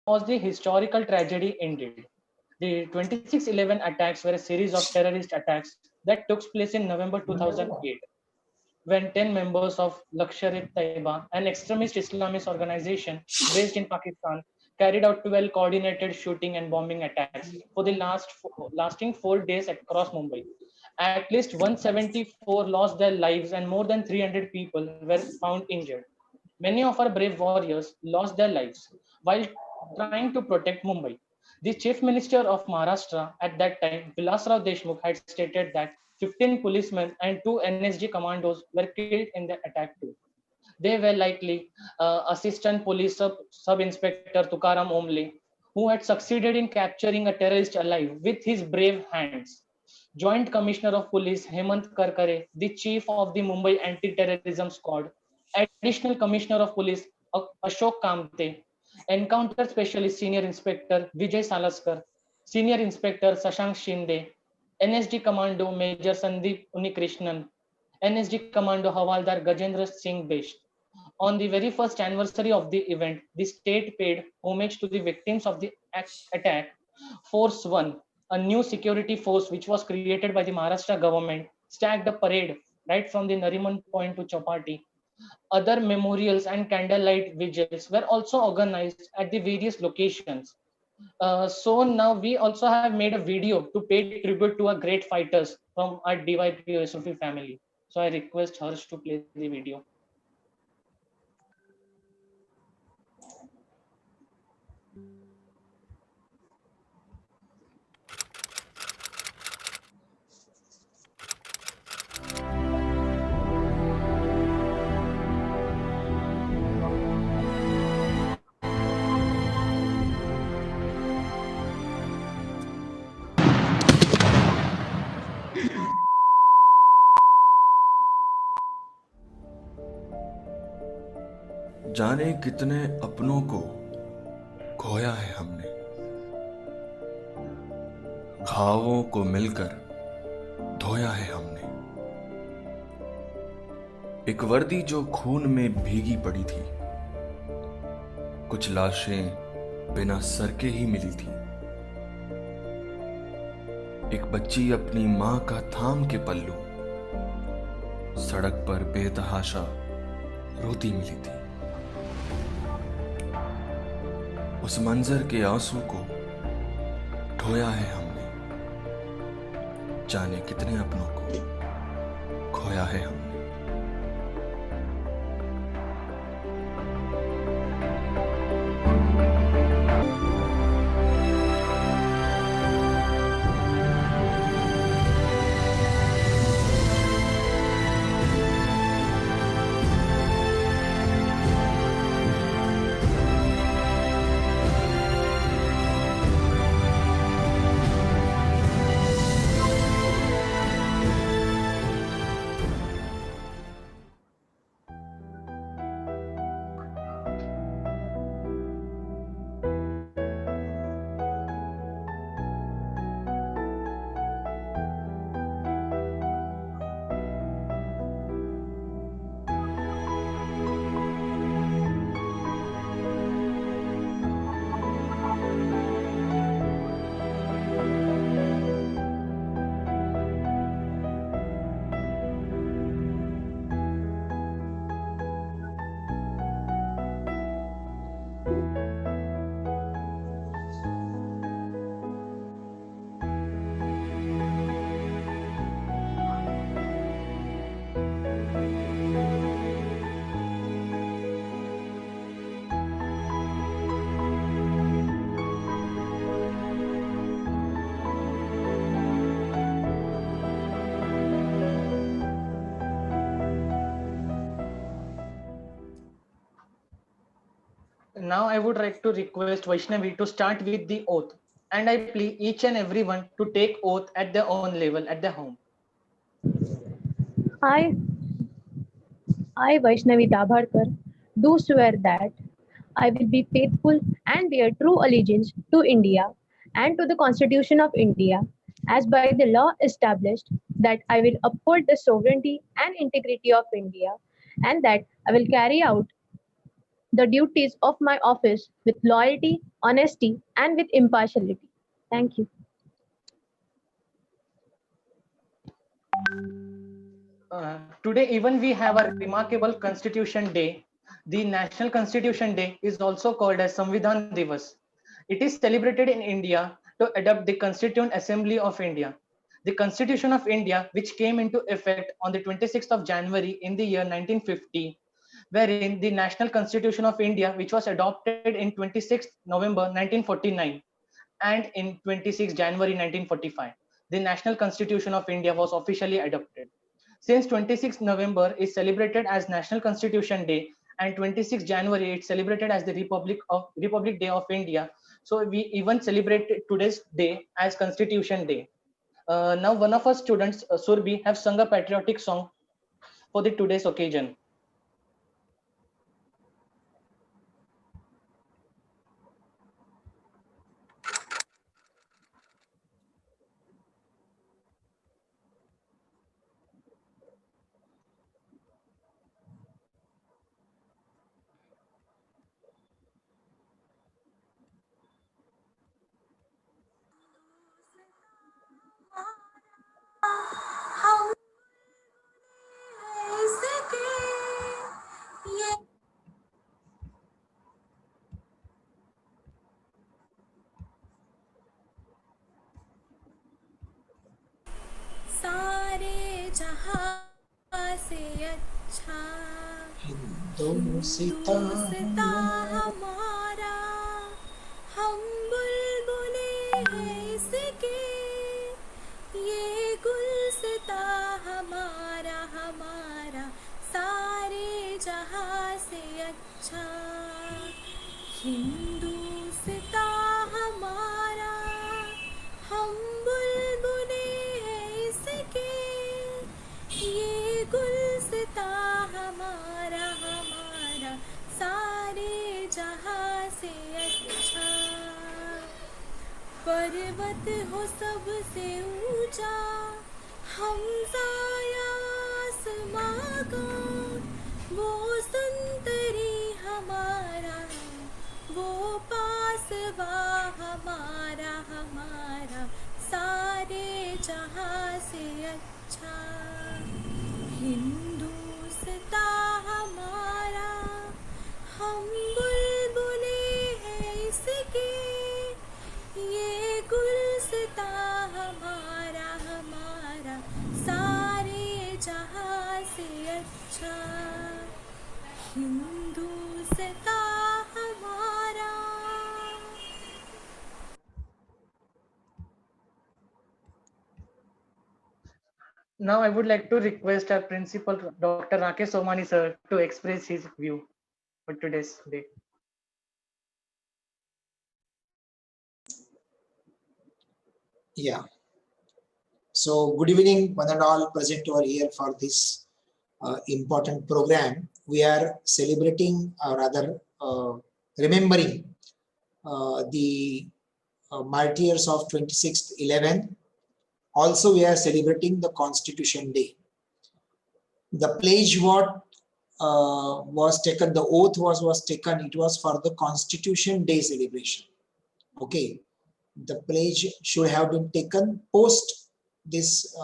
was the historical tragedy ended. The 26/11 attacks were a series of terrorist attacks that took place in November 2008, when 10 members of Lashkar-e-Taiba, an extremist Islamist organization based in Pakistan, carried out 12 coordinated shooting and bombing attacks for the lasting 4 days across Mumbai. At least 174 lost their lives and more than 300 people were found injured. Many of our brave warriors lost their lives while trying to protect Mumbai. The chief minister of Maharashtra at that time, Vilasrao Deshmukh, had stated that 15 policemen and 2 NSG commandos were killed in the attack too. They were likely Assistant Police Sub-Inspector Tukaram Omle, who had succeeded in capturing a terrorist alive with his brave hands. Joint Commissioner of Police Hemant Karkare, the Chief of the Mumbai Anti-Terrorism Squad, Additional Commissioner of Police Ashok Kamte, Encounter Specialist Senior Inspector Vijay Salaskar, Senior Inspector Sashank Shinde, NSD Commando Major Sandeep Unikrishnan, NSD Commando Havaldar Gajendra Singh Best. On the very first anniversary of the event, the state paid homage to the victims of the attack. Force 1, a new security force which was created by the Maharashtra government, stacked a parade right from the Nariman Point to Chapati. Other memorials and candlelight vigils were also organized at the various locations. So now we also have made a video to pay tribute to our great fighters from our DYP Yusufy family. So I request Harsh to play the video. जाने कितने अपनों को खोया है हमने, घावों को मिलकर धोया है हमने। एक वर्दी जो खून में भीगी पड़ी थी, कुछ लाशें बिना सर के ही मिली थी। एक बच्ची अपनी मां का थाम के पल्लू सड़क पर बेतहाशा रोती मिली थी। उस मंजर के आंसू को ढोया है हमने, जाने कितने अपनों को खोया है हमने। Now I would like to request Vaishnavi to start with the oath, and I plead each and everyone to take oath at their own level at their home. I, I, Vaishnavi Dabharkar, do swear that I will be faithful and bear true allegiance to India and to the Constitution of India, as by the law established, that I will uphold the sovereignty and integrity of India, and that I will carry out the duties of my office with loyalty, honesty, and with impartiality. Thank you. Today, even we have a remarkable Constitution Day. The National Constitution Day is also called as Samvidhan Divas. It is celebrated in India to adopt the Constituent Assembly of India. The Constitution of India, which came into effect on the 26th of January in the year 1950, wherein the National Constitution of India, which was adopted in 26th November 1949 and in 26 January 1945, the National Constitution of India was officially adopted. Since 26 November is celebrated as National Constitution Day and 26 January it's celebrated as the Republic Day of India. So we even celebrate today's day as Constitution Day. Now one of our students, Surbi, have sung a patriotic song for the today's occasion. हम सके ये सारे जहां से अच्छा हिंदुस्तान हमारा हम बुलबुले हैं इसके ये गुलसिता हमारा हमारा सारे जहां से अच्छा हिंदुस्ता हमारा हम बुलबुले हैं इसके ये गुलसिता हमारा हमारा सारे जहां से अच्छा पर्वत हो सबसे ऊंचा हमजा आसमां का वो संतरी हमारा वो पासवा हमारा हमारा सारे जहां से अच्छा हिंदुस्ता हमारा हम बुलबुले हैं इसके ये गुलसिता हमारा हमारा सारे जहां से अच्छा हिंदुस्ता हमारा Now I would like to request our principal, Dr. Rakesh Somani sir, to express his view for today's day. Yeah. So good evening, one and all present over here for this important program. We are celebrating or rather remembering the martyrs of 26/11. Also, we are celebrating the Constitution Day. The pledge was taken, the oath was taken, it was for the Constitution Day celebration. Okay. The pledge should have been taken post this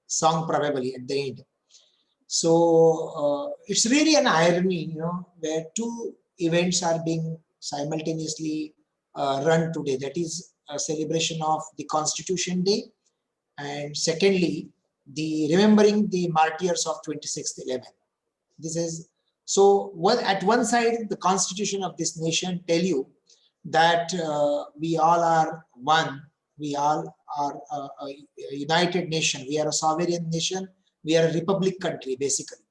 song probably at the end. So it's really an irony, you know, where two events are being simultaneously run today. That is a celebration of the Constitution Day, and secondly, the remembering the martyrs of 26/11. This is so. At one side, the Constitution of this nation tell you that we all are one, we all are a united nation, we are a sovereign nation, we are a republic country basically.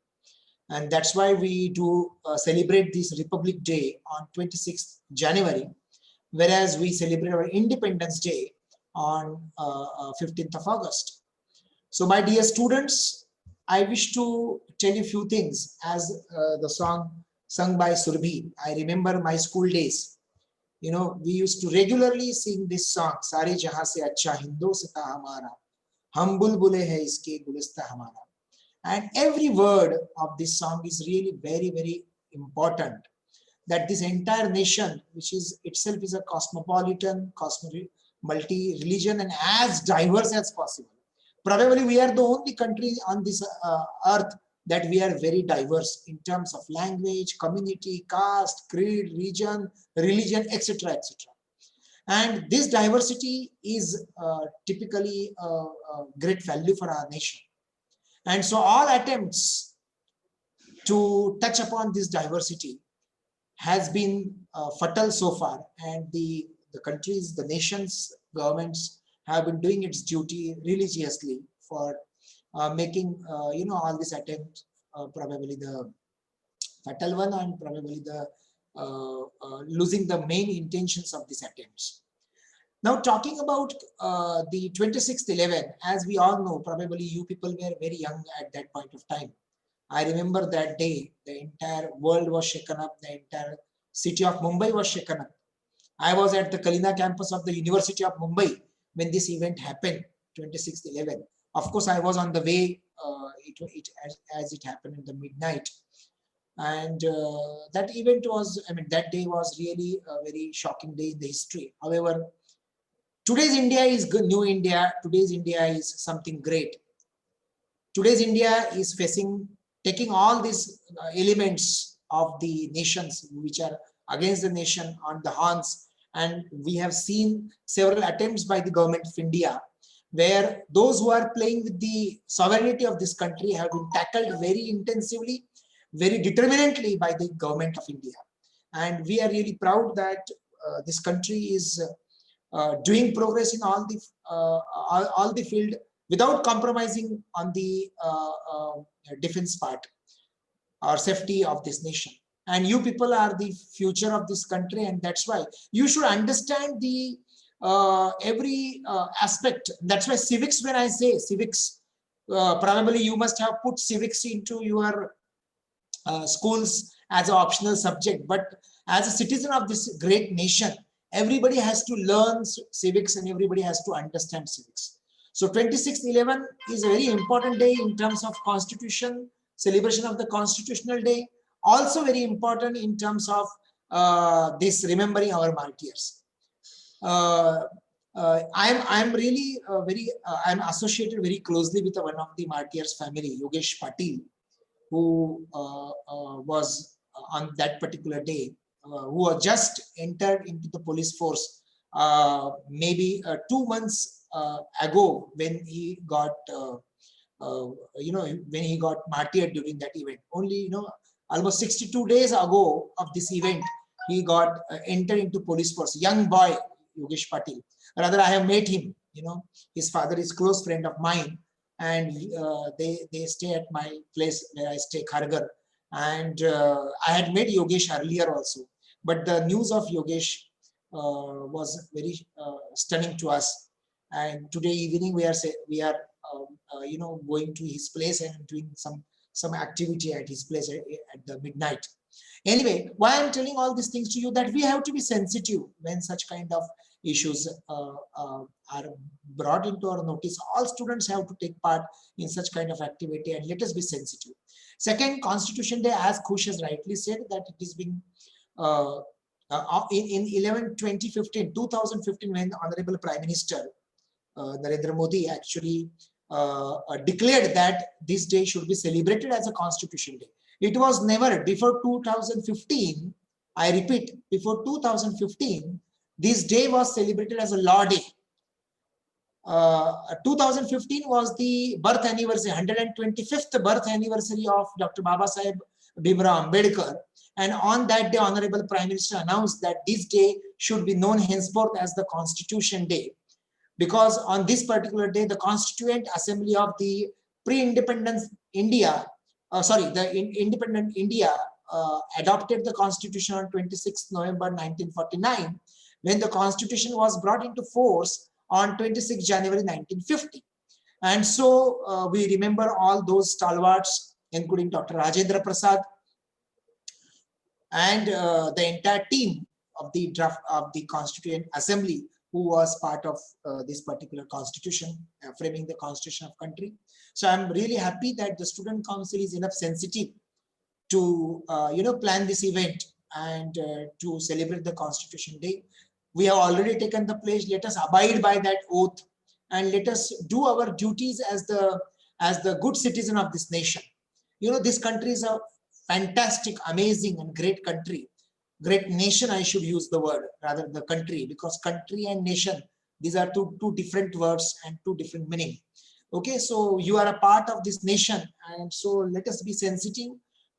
And that's why we do celebrate this Republic Day on 26th January, whereas we celebrate our Independence Day on 15th of August. So my dear students, I wish to tell you a few things as the song sung by Surbhi. I remember my school days. You know, we used to regularly sing this song, Sare Jahan Se Acha Hindostan Hamara, Hum Bulbule Hai Iske Gulista Hamara. And every word of this song is really very, very important. that this entire nation, which is itself is a cosmopolitan, multi-religion and as diverse as possible. Probably we are the only country on this earth that we are very diverse in terms of language, community, caste, creed, region, religion, etc., etc. And this diversity is typically a great value for our nation. And so all attempts to touch upon this diversity has been fatal so far, and the countries, the nations, governments have been doing its duty religiously for making all these attempts probably the fatal one, and probably the losing the main intentions of these attempts. Now, talking about the 26/11, as we all know, probably you people were very young at that point of time. I remember that day, the entire world was shaken up, the entire city of Mumbai was shaken up. I was at the Kalina campus of the University of Mumbai when this event happened, 26/11. Of course, I was on the way as it happened in the midnight. And that event was, that day was really a very shocking day in the history. However, today's India is good, new India. Today's India is something great. Today's India is taking all these elements of the nations which are against the nation on the horns. And we have seen several attempts by the government of India, where those who are playing with the sovereignty of this country have been tackled very intensively, very determinantly by the government of India. And we are really proud that this country is doing progress in all the field without compromising on the defense part or safety of this nation. And you people are the future of this country, and that's why you should understand the every aspect. That's why civics, when I say civics, probably you must have put civics into your schools as an optional subject, but as a citizen of this great nation, everybody has to learn civics and everybody has to understand civics. So 26/11 is a very important day in terms of constitution, celebration of the constitutional day, also very important in terms of this remembering our martyrs. I'm really I'm associated very closely with one of the martyrs family, Yogesh Patil, who was on that particular day, who had just entered into the police force maybe 2 months ago, when he got when he got martyred during that event. Only almost 62 days ago of this event, he got entered into police force. Young boy, Yogesh Patil. Rather, I have met him. His father is a close friend of mine, and they stay at my place where I stay, Kharghar. And I had met Yogesh earlier also, but the news of Yogesh was very stunning to us. And today evening we are going to his place and doing some activity at his place at the midnight. Anyway, why I'm telling all these things to you, that we have to be sensitive when such kind of issues are brought into our notice. All students have to take part in such kind of activity, and let us be sensitive. Second, Constitution Day, as Khush has rightly said, that it is being in 2015, when the Honorable Prime Minister Narendra Modi actually declared that this day should be celebrated as a Constitution Day. It was never before 2015. I repeat, before 2015, this day was celebrated as a law day. 2015 was the birth anniversary, 125th birth anniversary of Dr. Babasaheb Bhimrao Ambedkar. And on that day, Honorable Prime Minister announced that this day should be known henceforth as the Constitution Day, because on this particular day, the Constituent Assembly of the pre-independence India, independent India adopted the Constitution on 26 November 1949, when the Constitution was brought into force on 26 January 1950. And so we remember all those stalwarts, including Dr. Rajendra Prasad and the entire team of the draft of the Constituent Assembly, who was part of this particular constitution, framing the constitution of country. So I'm really happy that the Student Council is enough sensitive to plan this event and to celebrate the Constitution Day. We have already taken the pledge. Let us abide by that oath and let us do our duties as the good citizen of this nation. You know, this country is a fantastic, amazing, and great country. Great nation, I should use the word rather the country, because country and nation, these are two different words and two different meaning. Okay, so you are a part of this nation, and so let us be sensitive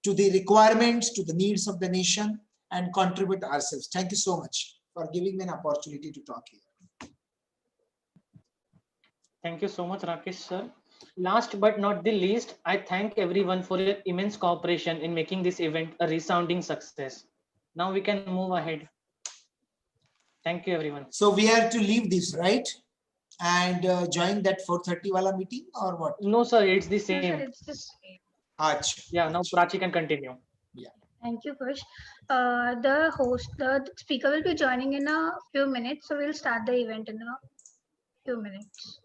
to the requirements, to the needs of the nation, and contribute ourselves. Thank you so much for giving me an opportunity to talk here. Thank you so much, Rakesh sir. Last but not the least, I thank everyone for your immense cooperation in making this event a resounding success. Now we can move ahead. Thank you, everyone. So we have to leave this, right? And join that 4:30 wala meeting or what? No, sir, it's the No, sir, same. it's the same. Acha. Yeah, now Prachi can continue. Thank you, Kush. The speaker will be joining in a few minutes, so we'll start the event in a few minutes.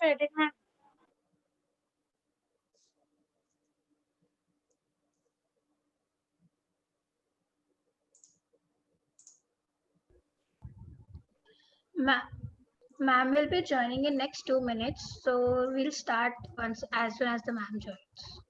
Ma'am will be joining in next 2 minutes, so we'll start once as soon as the ma'am joins.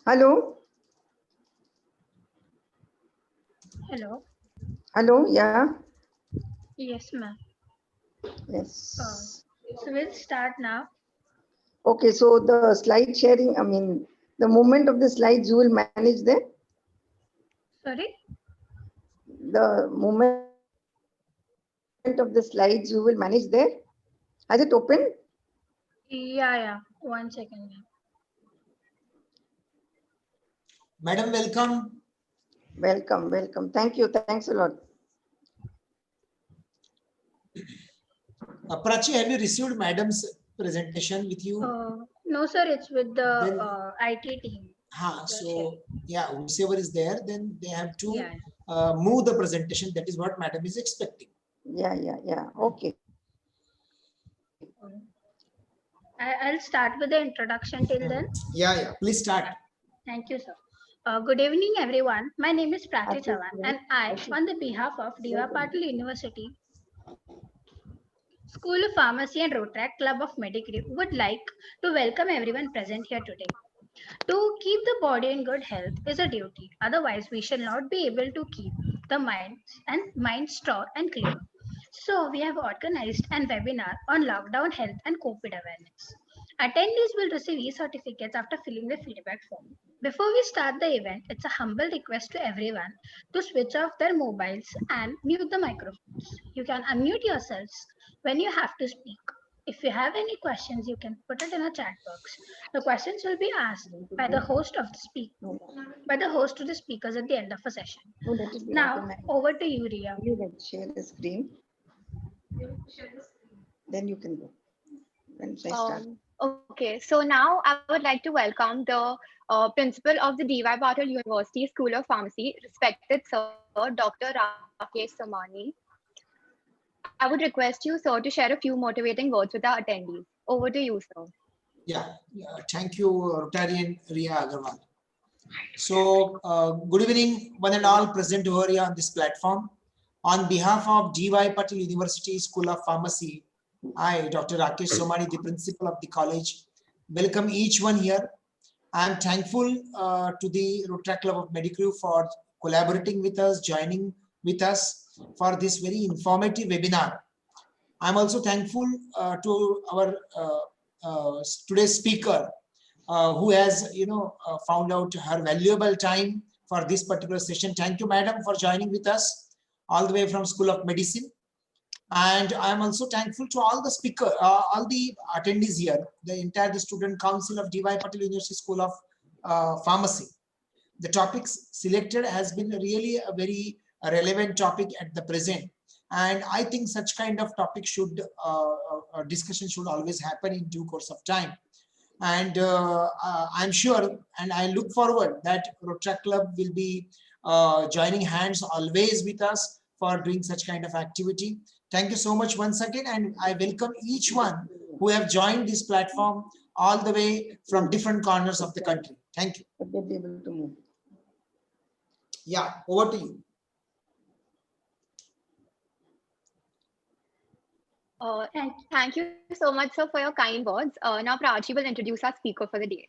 Hello, Hello. hello, yeah, Yes, ma'am. yes. So we'll start now. Okay, so the slide sharing, I mean, the movement of the slides you will manage there. Sorry. The movement of the slides you will manage there. Has it opened? Yeah. 1 second, ma'am. Madam, welcome. Welcome, welcome. Thank you. Thanks a lot. Prachi, have you received Madam's presentation with you? No, sir. It's with the Then- IT team. So yeah, whoever is there, then they have to Yeah. move the presentation. That is what Madam is expecting. Yeah. Okay. I'll start with the introduction till then. Yeah. Please start. Thank you, sir. Good evening, everyone. My name is Prachi Okay, Chavan, right. and I, on the behalf of D.Y. Patil University School of Pharmacy and Rotaract Club of Medigree, would like to welcome everyone present here today. To keep the body in good health is a duty. Otherwise, we shall not be able to keep the mind strong and clear. So, we have organized an webinar on lockdown health and COVID awareness. Attendees will receive e-certificates after filling the feedback form. Before we start the event, it's a humble request to everyone to switch off their mobiles and mute the microphones. You can unmute yourselves when you have to speak. If you have any questions, you can put it in a chat box. The questions will be asked by the host to the speakers at the end of a session. No, that will be Now, automatic. over to you, Ria. You can share the screen. Then you can go. When I start. Okay, so now I would like to welcome the principal of the D.Y. Patil University School of Pharmacy, respected sir, Dr. Rakesh Samani. I would request you, sir, to share a few motivating words with our attendees. Over to you, sir. Yeah. Thank you, Rotarian Ria Agarwal. So, good evening, one and all present over here on this platform. On behalf of D.Y. Patil University School of Pharmacy, I, Dr. Rakesh Somani, the principal of the college, welcome each one here. I am thankful to the Rotaract Club of Medigree for collaborating with us, joining with us for this very informative webinar. I'm also thankful to our today's speaker, who has found out her valuable time for this particular session. Thank you, madam, for joining with us all the way from School of Medicine. And I am also thankful to all the speakers, all the attendees here, the entire student council of D.Y. Patil University School of Pharmacy. The topics selected has been really a very relevant topic at the present. And I think such kind of topic should, discussion should always happen in due course of time. And I'm sure, and I look forward that Rotaract Club will be joining hands always with us for doing such kind of activity. Thank you so much once again, and I welcome each one who have joined this platform all the way from different corners of the country. Thank you. But they'll be able to move. Yeah, over to you. Thank you so much, sir, for your kind words. Now Prachi will introduce our speaker for the day.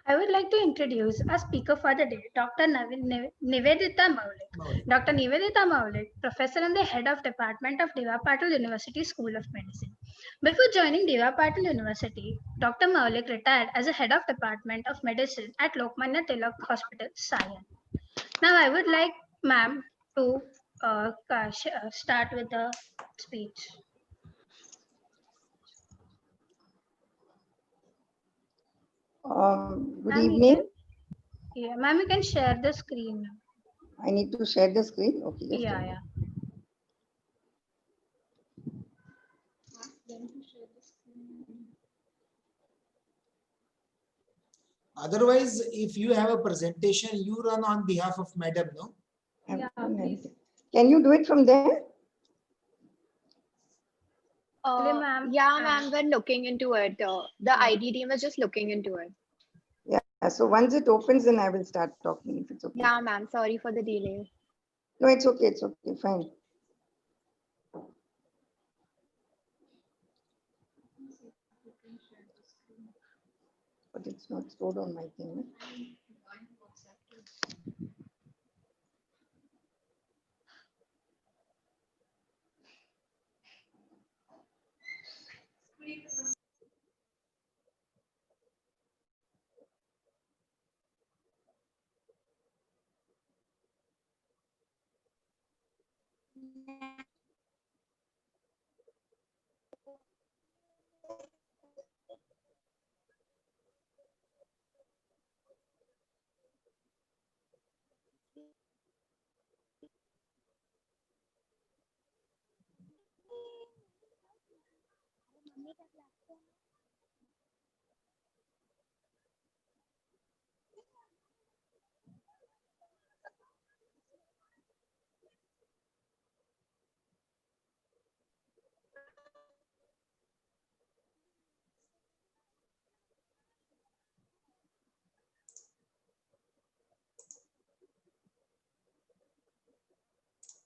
I would like to introduce our speaker for the day, Dr. Nivedita Maulik. Dr. Nivedita Maulik, professor and the head of Department of D.Y. Patil University School of Medicine. Before joining D.Y. Patil University, Dr. Maulik retired as a head of Department of Medicine at Lokmanya Tilak Hospital, Sion. Now I would like ma'am to start with the speech. Good Ma'am, evening. Yeah, ma'am, you can share the screen. I need to share the screen. Okay. Just a Yeah, minute. yeah. Otherwise, if you have a presentation, you run on behalf of madam, no? I've Yeah, done please. everything. Can you do it from there? Actually, ma'am, Yeah, ma'am, we're looking into it. The ID team is just looking into it. Yeah. So once it opens, then I will start talking if it's okay. Yeah, ma'am, sorry for the delay. No, it's okay. It's okay. Fine. But it's not stored on my thing.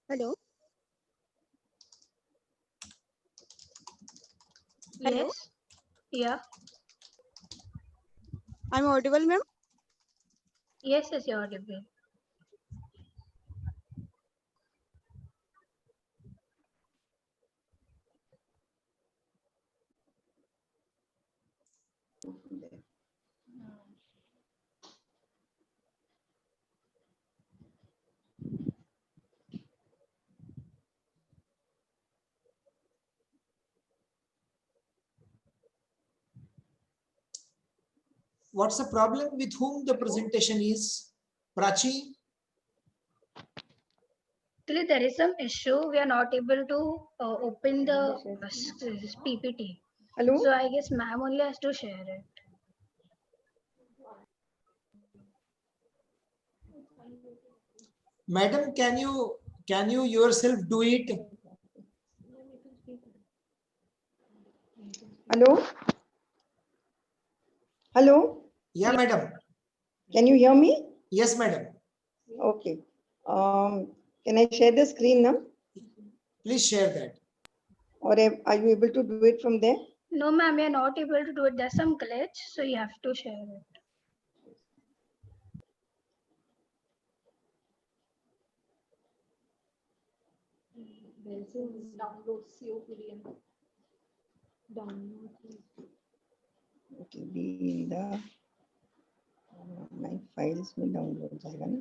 Hello. Hello. yes. Yeah. I'm audible, ma'am. Yes, yes, you're audible. What's the problem with whom the presentation is? Prachi? Actually, there is some issue. We are not able to open the PPT. Hello. So I guess ma'am only has to share it. Madam, can you yourself do it? Hello. Hello. Yeah, madam. Can you hear me? Yes, madam. Okay. Can I share the screen now? Please share that. Or are you able to do it from there? No, ma'am, we are not able to do it. There's some glitch, so you have to share it. Okay. Be in the My files में download जाएगा ना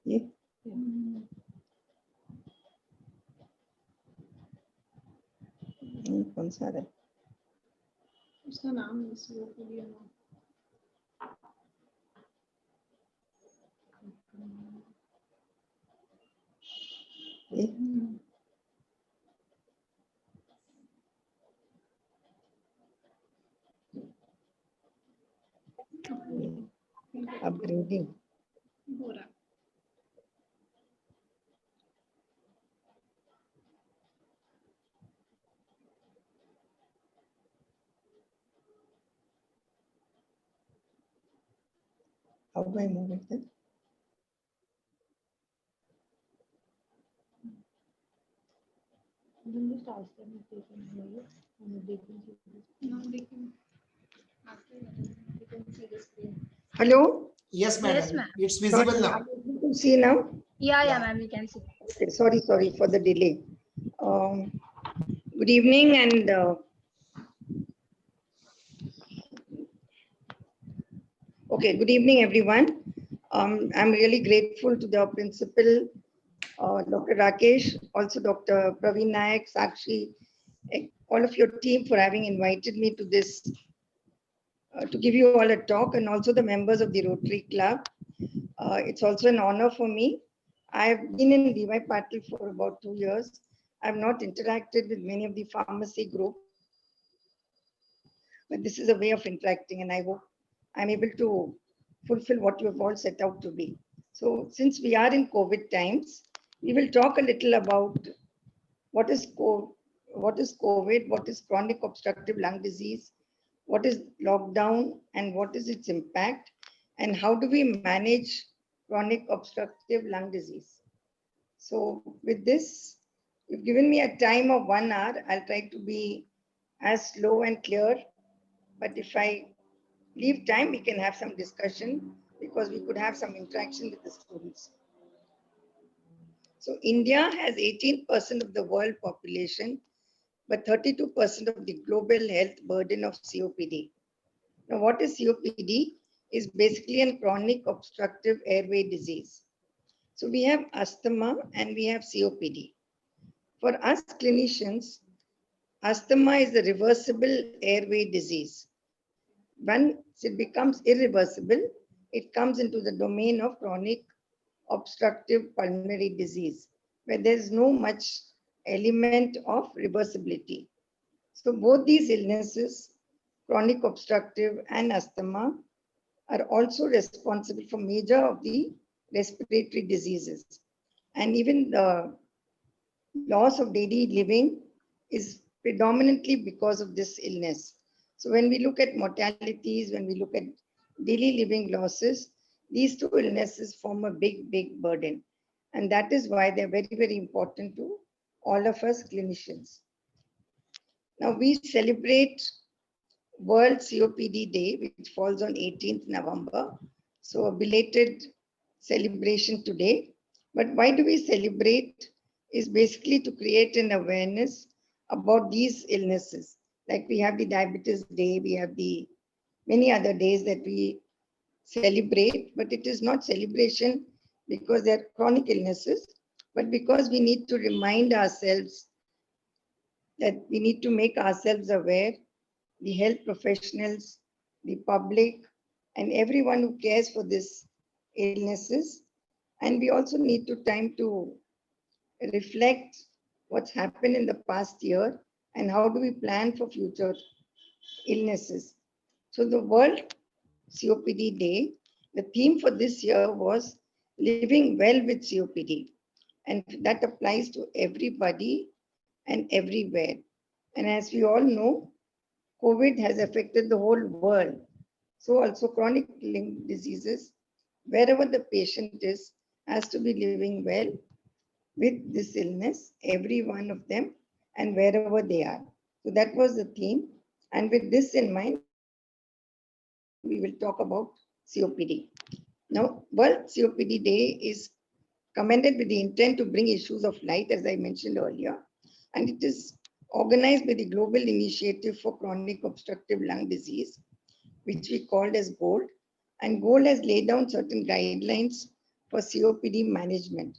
ये कौन सा है उसका नाम ये upgrading how do I move it then? Hello? Yes, madam. Yes, ma'am. It's visible Sorry, now. are you able to see now? Yeah, ma'am, we can see. Okay, sorry for the delay. Good evening and okay, good evening, everyone. I'm really grateful to the principal, Dr. Rakesh, also Dr. Praveen Nayak, Sakshi, all of your team for having invited me to this, to give you all a talk, and also the members of the Rotary Club. It's also an honor for me. I've been in DY Patil for about 2 years. I've not interacted with many of the pharmacy group, but this is a way of interacting, and I hope I'm able to fulfill what you have all set out to be. So since we are in COVID times, we will talk a little about what is COVID, what is chronic obstructive lung disease, what is lockdown and what is its impact, and how do we manage chronic obstructive lung disease. So with this, you've given me a time of 1 hour. I'll try to be as slow and clear, but if I leave time, we can have some discussion because we could have some interaction with the students. So India has 18% of the world population, but 32% of the global health burden of COPD. Now, what is COPD? Is basically a chronic obstructive airway disease. So we have asthma and we have COPD. For us clinicians, asthma is a reversible airway disease. Once it becomes irreversible, it comes into the domain of chronic obstructive pulmonary disease, where there is no much element of reversibility. So both these illnesses, chronic obstructive and asthma, are also responsible for major of the respiratory diseases. And even the loss of daily living is predominantly because of this illness. So when we look at mortalities, when we look at daily living losses, these two illnesses form a big burden. And that is why they're very important to all of us clinicians. Now we celebrate World COPD Day, which falls on 18th November. So a belated celebration today. But why do we celebrate? Is basically to create an awareness about these illnesses. Like we have the Diabetes Day, we have the many other days that we celebrate, but it is not celebration because they're chronic illnesses, but because we need to remind ourselves that we need to make ourselves aware, the health professionals, the public, and everyone who cares for these illnesses. And we also need to time to reflect what's happened in the past year and how do we plan for future illnesses. So the World COPD Day, the theme for this year was living well with COPD. And that applies to everybody and everywhere. And as we all know, COVID has affected the whole world. So also chronic lung diseases, wherever the patient is, has to be living well with this illness, every one of them, and wherever they are. So that was the theme. And with this in mind, we will talk about COPD. Now, World COPD Day is commended with the intent to bring issues of light, as I mentioned earlier, and it is organized by the Global Initiative for Chronic Obstructive Lung Disease, which we called as GOLD. And GOLD has laid down certain guidelines for COPD management.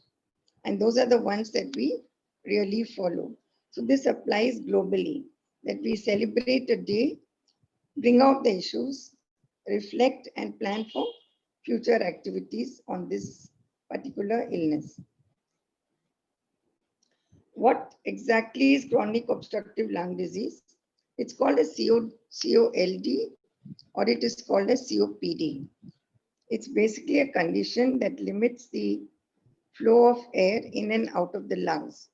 And those are the ones that we really follow. So this applies globally, that we celebrate a day, bring out the issues, reflect and plan for future activities on this particular illness. What exactly is chronic obstructive lung disease? It's called a COLD, or it is called a COPD. It's basically a condition that limits the flow of air in and out of the lungs.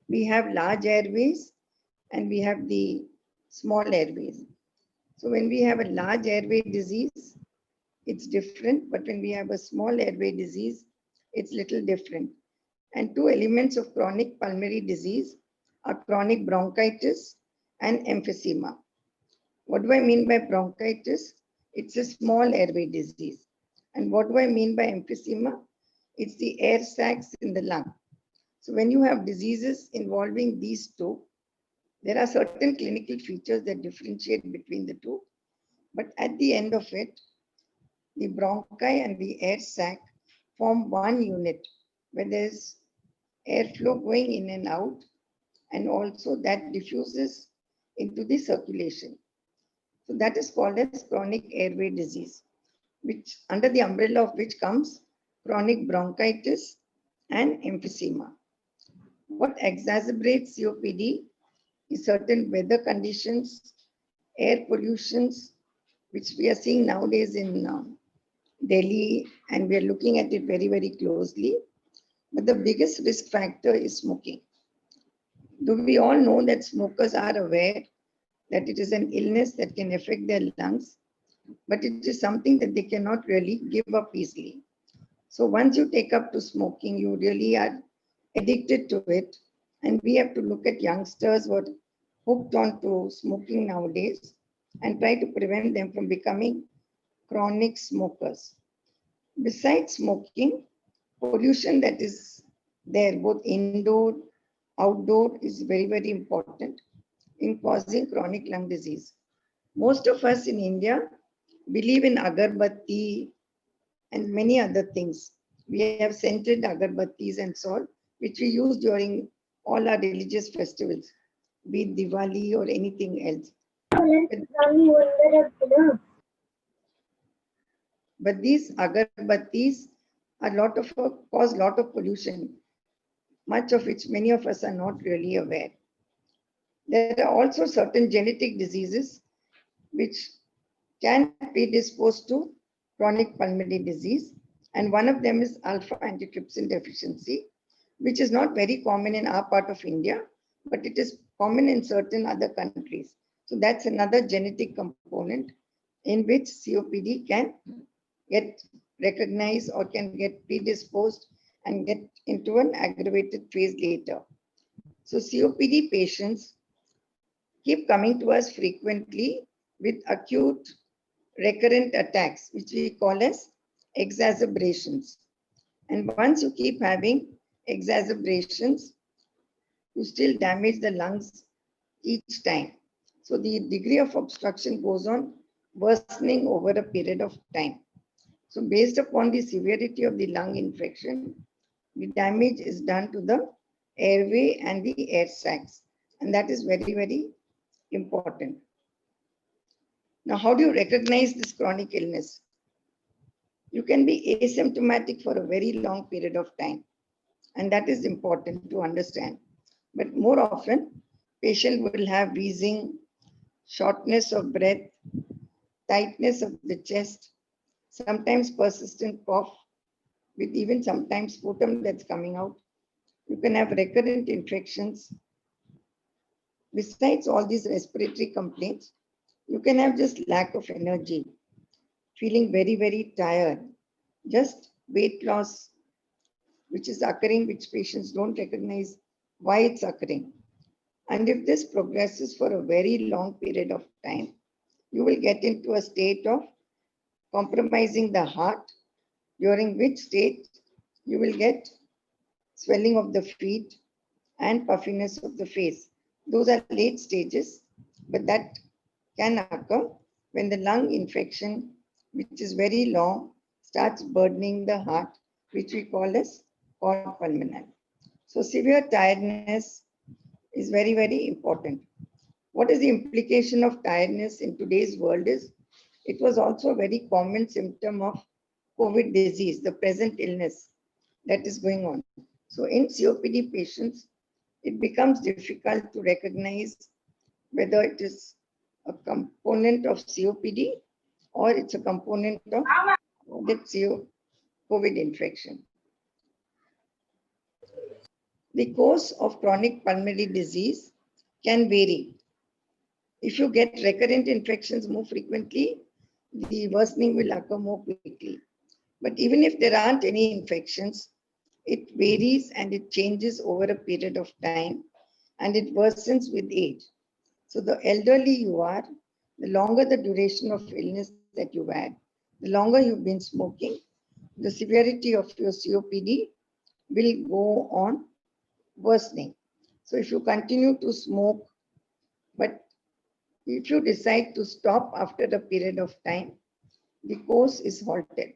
We have large airways and we have the small airways. So when we have a large airway disease, it's different, but when we have a small airway disease, it's little different. And two elements of chronic pulmonary disease are chronic bronchitis and emphysema. What do I mean by bronchitis? It's a small airway disease. And what do I mean by emphysema? It's the air sacs in the lung. So when you have diseases involving these two, there are certain clinical features that differentiate between the two. But at the end of it, the bronchi and the air sac form one unit where there's airflow going in and out, and also that diffuses into the circulation. So that is called as chronic airway disease, which under the umbrella of which comes chronic bronchitis and emphysema. What exacerbates COPD is certain weather conditions, air pollutions, which we are seeing nowadays in Delhi, and we are looking at it very, very closely. But the biggest risk factor is smoking. Though we all know that smokers are aware that it is an illness that can affect their lungs, but it is something that they cannot really give up easily. So once you take up to smoking, you really are addicted to it. And we have to look at youngsters who are hooked on to smoking nowadays and try to prevent them from becoming chronic smokers. Besides smoking, pollution that is there, both indoor, outdoor, is very, very important in causing chronic lung disease. Most of us in India believe in agarbatti and many other things. We have scented agarbattis and salt, which we use during all our religious festivals, be it Diwali or anything else. But these agarbattis cause a lot of pollution, much of which many of us are not really aware. There are also certain genetic diseases which can predispose to chronic pulmonary disease. And one of them is alpha antitrypsin deficiency, which is not very common in our part of India, but it is common in certain other countries. So that's another genetic component in which COPD can get recognized or can get predisposed and get into an aggravated phase later. So COPD patients keep coming to us frequently with acute recurrent attacks, which we call as exacerbations. And once you keep having exacerbations, you still damage the lungs each time. So the degree of obstruction goes on worsening over a period of time. So based upon the severity of the lung infection, the damage is done to the airway and the air sacs. And that is very, very important. Now, how do you recognize this chronic illness? You can be asymptomatic for a very long period of time. And that is important to understand. But more often, patient will have wheezing, shortness of breath, tightness of the chest, sometimes persistent cough, with even sometimes sputum that's coming out. You can have recurrent infections. Besides all these respiratory complaints, you can have just lack of energy, feeling very, very tired, just weight loss, which is occurring, which patients don't recognize why it's occurring. And if this progresses for a very long period of time, you will get into a state of compromising the heart, during which state you will get swelling of the feet and puffiness of the face. Those are late stages, but that can occur when the lung infection, which is very long, starts burdening the heart, which we call as cor pulmonale. So severe tiredness is very, very important. What is the implication of tiredness in today's world is it was also a very common symptom of COVID disease, the present illness that is going on. So in COPD patients, it becomes difficult to recognize whether it is a component of COPD or it's a component of the COVID infection. The course of chronic pulmonary disease can vary. If you get recurrent infections more frequently, the worsening will occur more quickly. But even if there aren't any infections, it varies and it changes over a period of time and it worsens with age. So the elderly you are, the longer the duration of illness that you've had, the longer you've been smoking, the severity of your COPD will go on worsening. So if you continue to smoke, but if you decide to stop after a period of time, the course is halted.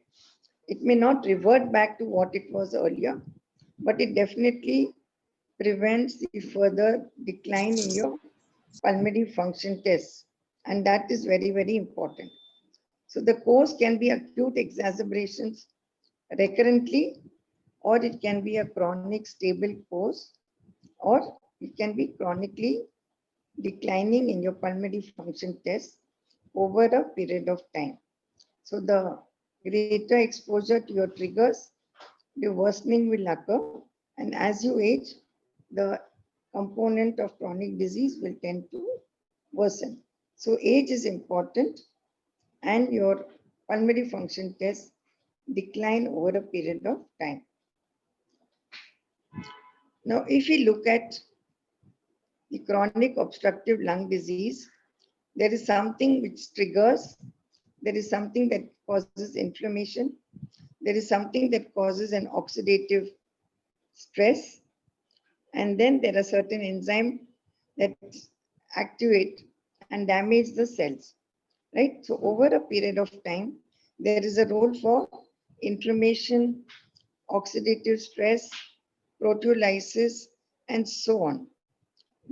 It may not revert back to what it was earlier, but it definitely prevents the further decline in your pulmonary function tests. And that is very, very important. So the course can be acute exacerbations recurrently, or it can be a chronic stable course, or it can be chronically declining in your pulmonary function test over a period of time. So the greater exposure to your triggers, the worsening will occur. And as you age, the component of chronic disease will tend to worsen. So age is important and your pulmonary function tests decline over a period of time. Now, if we look at the chronic obstructive lung disease, there is something which triggers, there is something that causes inflammation, there is something that causes an oxidative stress, and then there are certain enzymes that activate and damage the cells, right? So over a period of time, there is a role for inflammation, oxidative stress, proteolysis, and so on.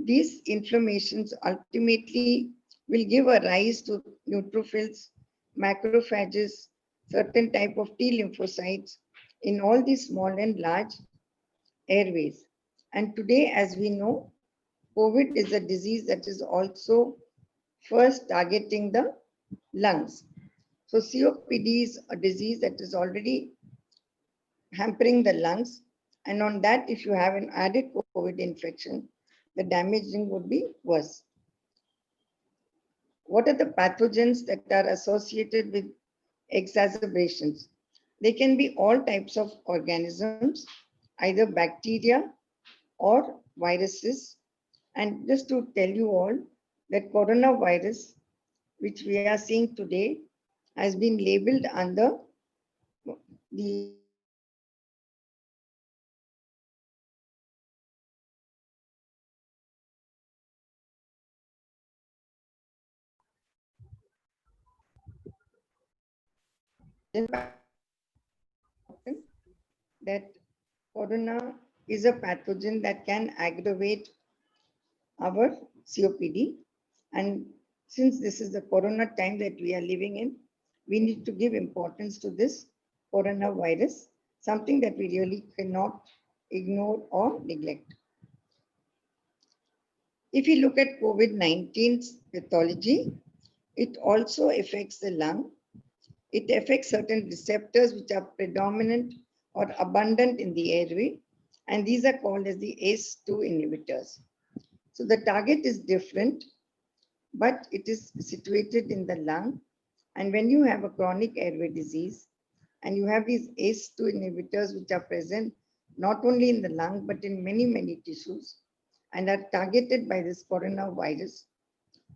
These inflammations ultimately will give a rise to neutrophils, macrophages, certain type of T lymphocytes in all these small and large airways. And today, as we know, COVID is a disease that is also first targeting the lungs. So COPD is a disease that is already hampering the lungs. And on that, if you have an added COVID infection, the damaging would be worse. What are the pathogens that are associated with exacerbations? They can be all types of organisms, either bacteria or viruses. And just to tell you all that coronavirus, which we are seeing today, has been labeled under the that corona is a pathogen that can aggravate our COPD. And since this is the corona time that we are living in, we need to give importance to this coronavirus, something that we really cannot ignore or neglect. If you look at COVID-19's pathology, it also affects the lung. It affects certain receptors which are predominant or abundant in the airway, and these are called as the ACE2 inhibitors. So the target is different, but it is situated in the lung. And when you have a chronic airway disease and you have these ACE2 inhibitors which are present not only in the lung but in many, many tissues and are targeted by this coronavirus,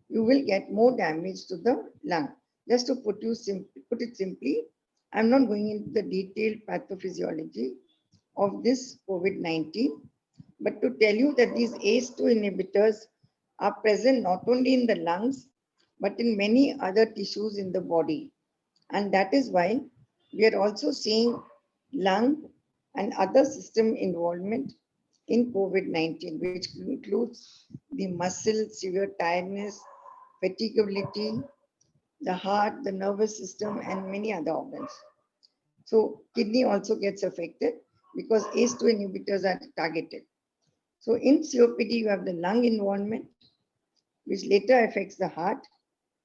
you will get more damage to the lung. Just to put it simply, I'm not going into the detailed pathophysiology of this COVID-19, but to tell you that these ACE2 inhibitors are present not only in the lungs, but in many other tissues in the body. And that is why we are also seeing lung and other system involvement in COVID-19, which includes the muscle, severe tiredness, fatigability, the heart, the nervous system, and many other organs. So kidney also gets affected because ACE2 inhibitors are targeted. So in COPD, you have the lung involvement, which later affects the heart.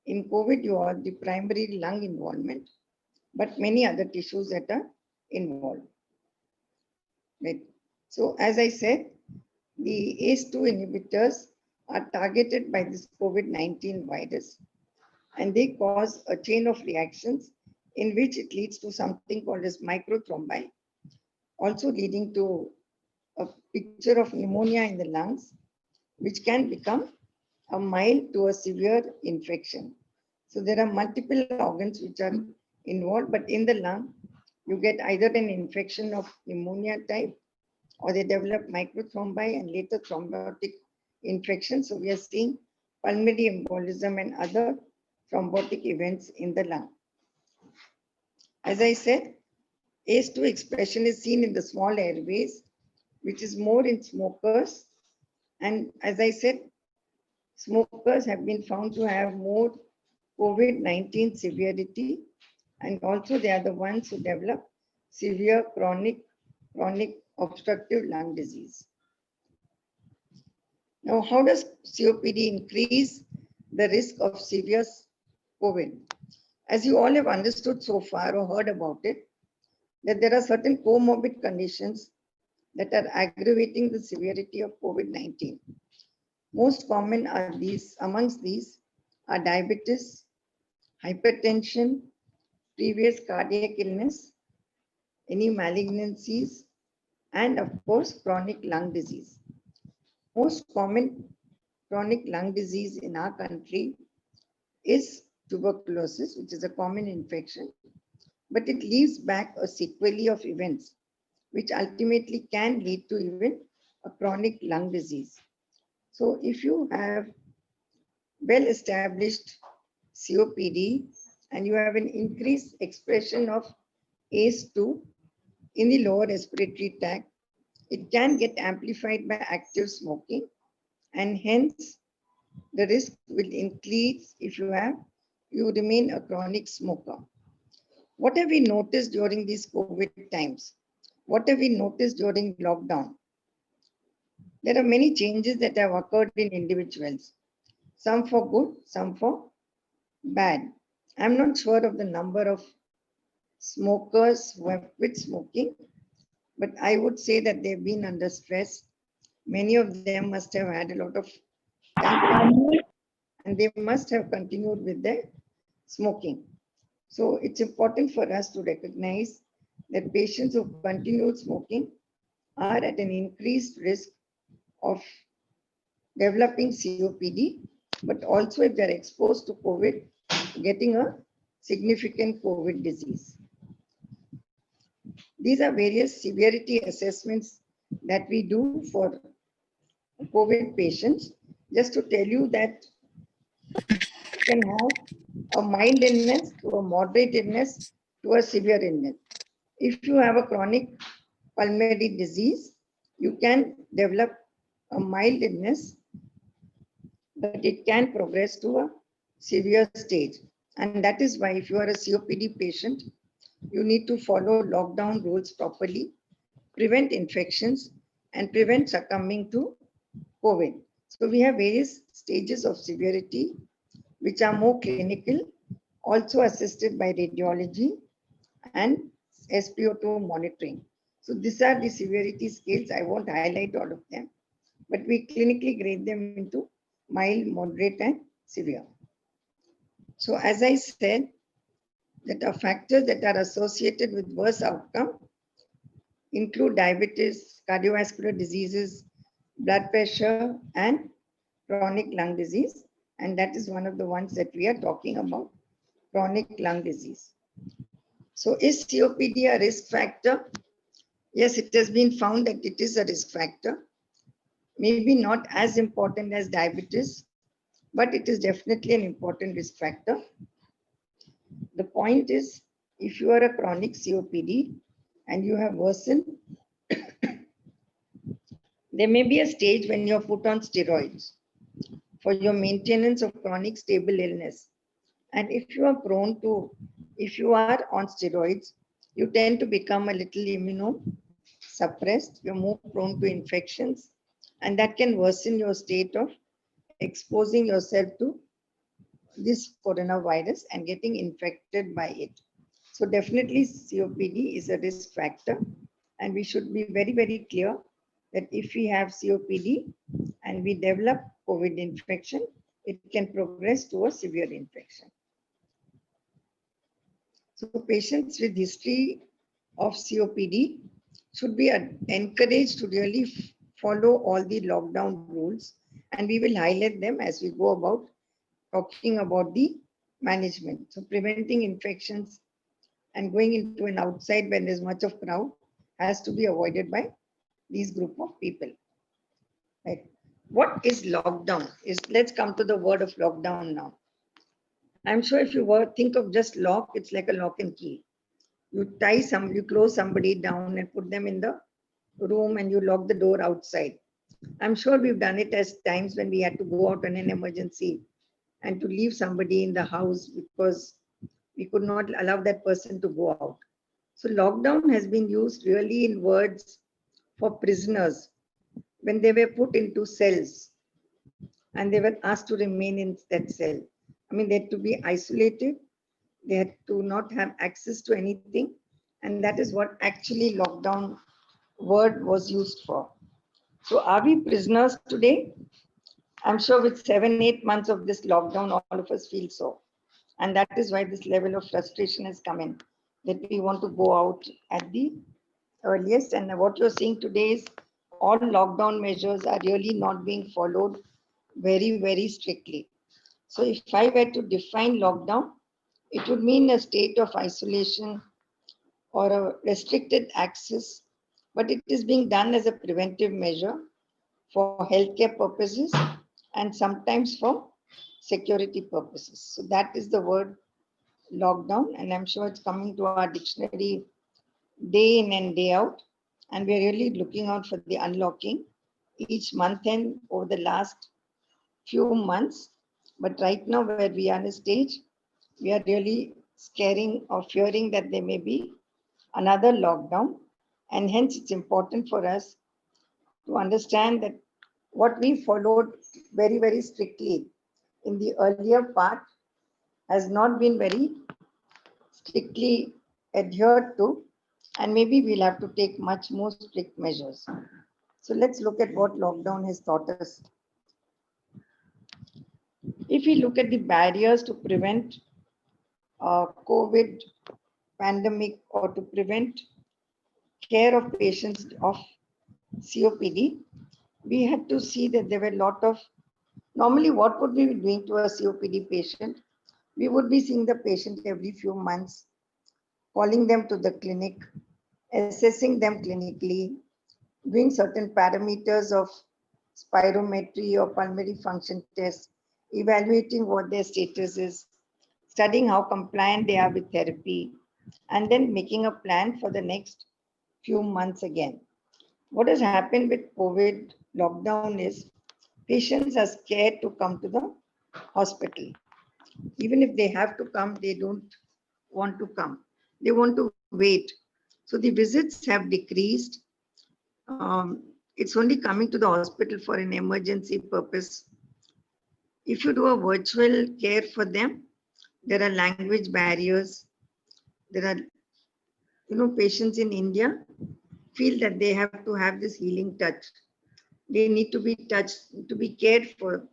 In COVID, you have the primary lung involvement, but many other tissues that are involved. Right. So as I said, the ACE2 inhibitors are targeted by this COVID-19 virus, and they cause a chain of reactions in which it leads to something called as microthrombi, also leading to a picture of pneumonia in the lungs, which can become a mild to a severe infection. So there are multiple organs which are involved, but in the lung, you get either an infection of pneumonia type, or they develop microthrombi and later thrombotic infection. So we are seeing pulmonary embolism and other thrombotic events in the lung. As I said, ACE2 expression is seen in the small airways, which is more in smokers. And as I said, smokers have been found to have more COVID-19 severity, and also they are the ones who develop severe chronic obstructive lung disease. Now, how does COPD increase the risk of severe COVID? As you all have understood so far or heard about it, that there are certain comorbid conditions that are aggravating the severity of COVID-19. Most common are these, amongst these are diabetes, hypertension, previous cardiac illness, any malignancies, and of course, chronic lung disease. Most common chronic lung disease in our country is tuberculosis, which is a common infection, but it leaves back a sequelae of events, which ultimately can lead to even a chronic lung disease. So if you have well-established COPD and you have an increased expression of ACE2 in the lower respiratory tract, it can get amplified by active smoking, and hence the risk will increase if you remain a chronic smoker. What have we noticed during these COVID times? What have we noticed during lockdown? There are many changes that have occurred in individuals, some for good, some for bad. I'm not sure of the number of smokers who have quit smoking, but I would say that they've been under stress. Many of them must have had a lot of time and they must have continued with their smoking. So it's important for us to recognize that patients who continued smoking are at an increased risk of developing COPD, but also if they're exposed to COVID, getting a significant COVID disease. These are various severity assessments that we do for COVID patients. Just to tell you that you can have a mild illness to a moderate illness to a severe illness. If you have a chronic pulmonary disease, you can develop a mild illness, but it can progress to a severe stage. And that is why if you are a COPD patient, you need to follow lockdown rules properly, prevent infections, and prevent succumbing to COVID. So we have various stages of severity, which are more clinical, also assisted by radiology and SpO2 monitoring. So these are the severity scales. I won't highlight all of them, but we clinically grade them into mild, moderate, and severe. So as I said, that are factors that are associated with worse outcome include diabetes, cardiovascular diseases, blood pressure, and chronic lung disease. And that is one of the ones that we are talking about, chronic lung disease. So is COPD a risk factor? Yes, it has been found that it is a risk factor. Maybe not as important as diabetes, but it is definitely an important risk factor. The point is, if you are a chronic COPD and you have worsened, there may be a stage when you're put on steroids for your maintenance of chronic stable illness. And if you are prone to, if you are on steroids, you tend to become a little immunosuppressed, you're more prone to infections, and that can worsen your state of exposing yourself to this coronavirus and getting infected by it. So definitely COPD is a risk factor, and we should be very, very clear that if we have COPD and we develop COVID infection, it can progress to a severe infection. So patients with history of COPD should be encouraged to really follow all the lockdown rules, and we will highlight them as we go about talking about the management. So preventing infections and going into an outside when there's much of crowd has to be avoided by these group of people. Right. What is lockdown? Let's come to the word of lockdown now. I'm sure if you think of just lock, it's like a lock and key. You close somebody down and put them in the room and you lock the door outside. I'm sure we've done it as times when we had to go out on an emergency and to leave somebody in the house because we could not allow that person to go out. So lockdown has been used really in words for prisoners when they were put into cells and they were asked to remain in that cell. I mean, they had to be isolated. They had to not have access to anything. And that is what actually lockdown word was used for. So are we prisoners today? I'm sure with 7-8 months of this lockdown, all of us feel so. And that is why this level of frustration has come in, that we want to go out at the earliest. And what you're seeing today is all lockdown measures are really not being followed very, very strictly. So if I were to define lockdown, it would mean a state of isolation or a restricted access, but it is being done as a preventive measure for healthcare purposes and sometimes for security purposes. So that is the word lockdown, and I'm sure it's coming to our dictionary day in and day out. And we're really looking out for the unlocking each month and over the last few months. But right now, where we are in a stage, we are really scaring or fearing that there may be another lockdown. And hence, it's important for us to understand that what we followed very, very strictly in the earlier part has not been very strictly adhered to, and maybe we'll have to take much more strict measures. So let's look at what lockdown has taught us. If we look at the barriers to prevent COVID pandemic or to prevent care of patients of COPD, we had to see that there were a lot of, normally what would we be doing to a COPD patient? We would be seeing the patient every few months, calling them to the clinic, assessing them clinically, doing certain parameters of spirometry or pulmonary function tests, evaluating what their status is, studying how compliant they are with therapy, and then making a plan for the next few months again. What has happened with COVID lockdown is patients are scared to come to the hospital. Even if they have to come, they don't want to come. They want to wait. So the visits have decreased. It's only coming to the hospital for an emergency purpose. If you do a virtual care for them, there are language barriers. There are, patients in India feel that they have to have this healing touch. They need to be touched, to be cared for.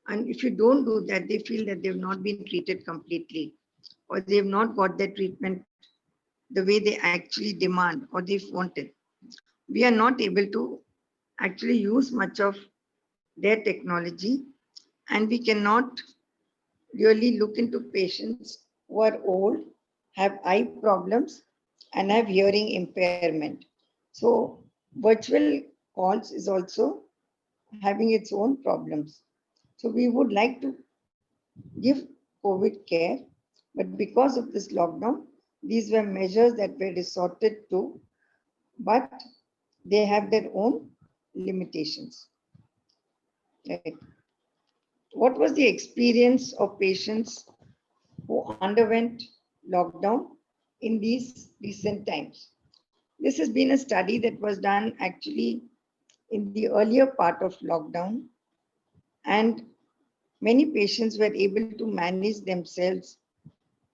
And if you don't do that, they feel that they've not been treated completely, or they've not got their treatment the way they actually demand or they've wanted. We are not able to actually use much of their technology, and we cannot really look into patients who are old, have eye problems, and have hearing impairment. So virtual calls is also having its own problems. So we would like to give COVID care, but because of this lockdown, these were measures that were resorted to, but they have their own limitations. Right. What was the experience of patients who underwent lockdown in these recent times? This has been a study that was done actually in the earlier part of lockdown, and many patients were able to manage themselves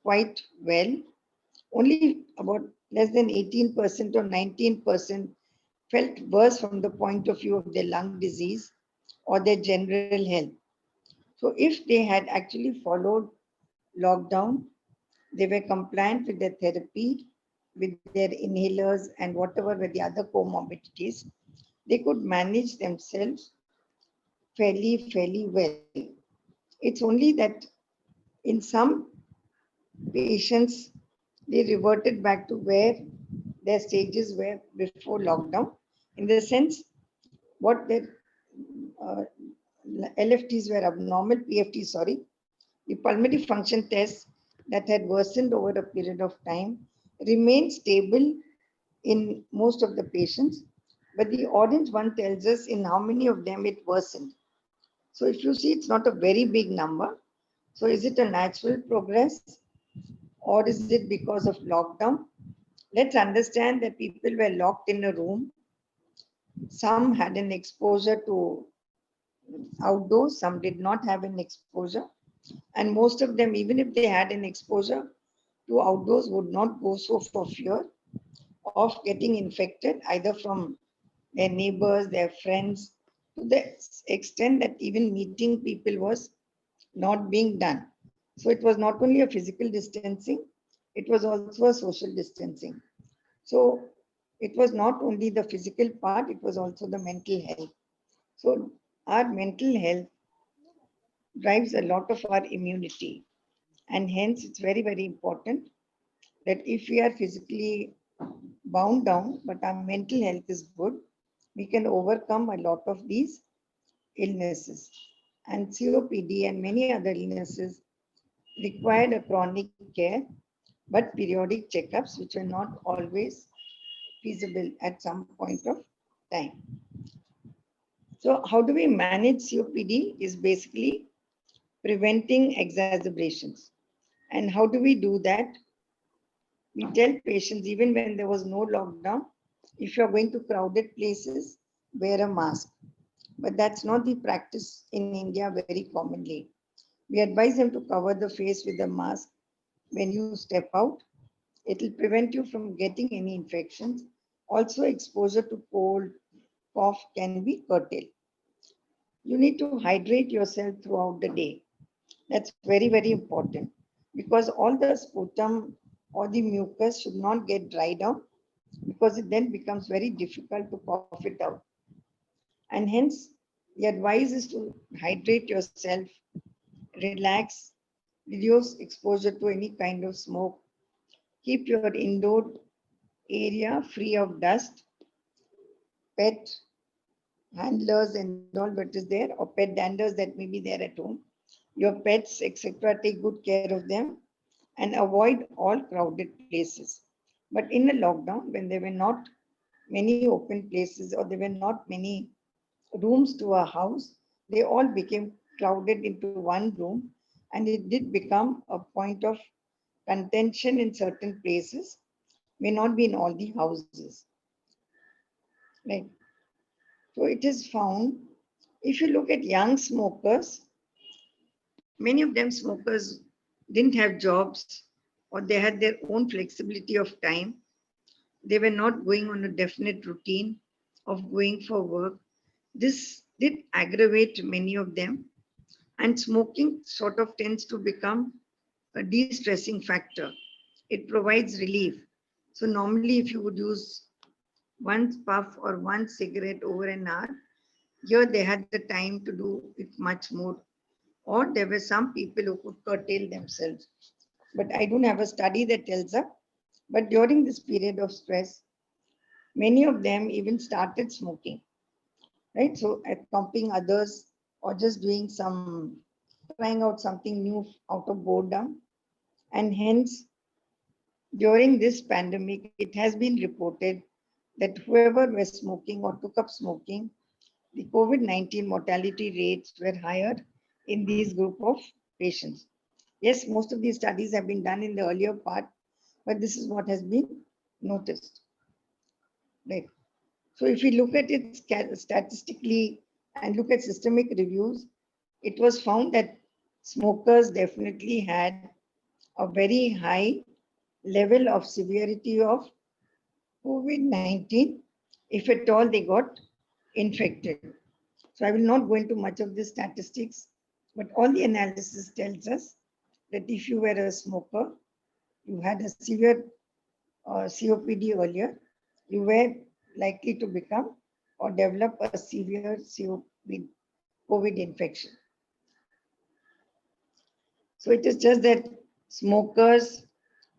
quite well. Only about less than 18% or 19% felt worse from the point of view of their lung disease or their general health. So if they had actually followed lockdown, they were compliant with their therapy, with their inhalers and whatever were the other comorbidities, they could manage themselves fairly well. It's only that in some patients, they reverted back to where their stages were before lockdown, in the sense what their uh, LFTs were abnormal, PFTs, sorry. The pulmonary function tests that had worsened over a period of time remained stable in most of the patients, but the orange one tells us in how many of them it worsened. So if you see, it's not a very big number. So is it a natural progress or is it because of lockdown? Let's understand that people were locked in a room. Some had an exposure to outdoors, some did not have an exposure. And most of them, even if they had an exposure to outdoors, would not go so for fear of getting infected, either from their neighbors, their friends, to the extent that even meeting people was not being done. So it was not only a physical distancing, it was also a social distancing. So it was not only the physical part, it was also the mental health. So our mental health drives a lot of our immunity. And hence it's very important that if we are physically bound down, but our mental health is good, we can overcome a lot of these illnesses. And COPD and many other illnesses required a chronic care, but periodic checkups, which are not always feasible at some point of time. So how do we manage COPD is basically preventing exacerbations. And how do we do that? We tell patients, even when there was no lockdown, if you're going to crowded places, wear a mask. But that's not the practice in India very commonly. We advise them to cover the face with a mask when you step out. It will prevent you from getting any infections. Also, exposure to cold, cough can be curtailed. You need to hydrate yourself throughout the day. That's very important, because all the sputum or the mucus should not get dried out, because it then becomes very difficult to cough it out. And hence, the advice is to hydrate yourself, relax, reduce exposure to any kind of smoke, keep your indoor area free of dust, pet handlers and all that is there, or pet danders that may be there at home. Your pets, etc., take good care of them and avoid all crowded places. But in a lockdown, when there were not many open places or there were not many rooms to a house, they all became crowded into one room, and it did become a point of contention in certain places, may not be in all the houses. Right. So it is found, if you look at young smokers, many of them smokers didn't have jobs, or they had their own flexibility of time. They were not going on a definite routine of going for work. This did aggravate many of them, and smoking sort of tends to become a de-stressing factor. It provides relief. So normally if you would use one puff or one cigarette over an hour, here they had the time to do it much more. Or there were some people who could curtail themselves. But I don't have a study that tells us. But during this period of stress, many of them even started smoking, right? So accompanying others or just doing some, trying out something new out of boredom. And hence, during this pandemic, it has been reported that whoever was smoking or took up smoking, the COVID-19 mortality rates were higher in these group of patients. Yes, most of these studies have been done in the earlier part, but this is what has been noticed. Right. So if we look at it statistically and look at systemic reviews, it was found that smokers definitely had a very high level of severity of COVID-19 if at all they got infected. So I will not go into much of the statistics, but all the analysis tells us that if you were a smoker, you had a severe COPD earlier, you were likely to become or develop a severe COVID infection. So it is just that smokers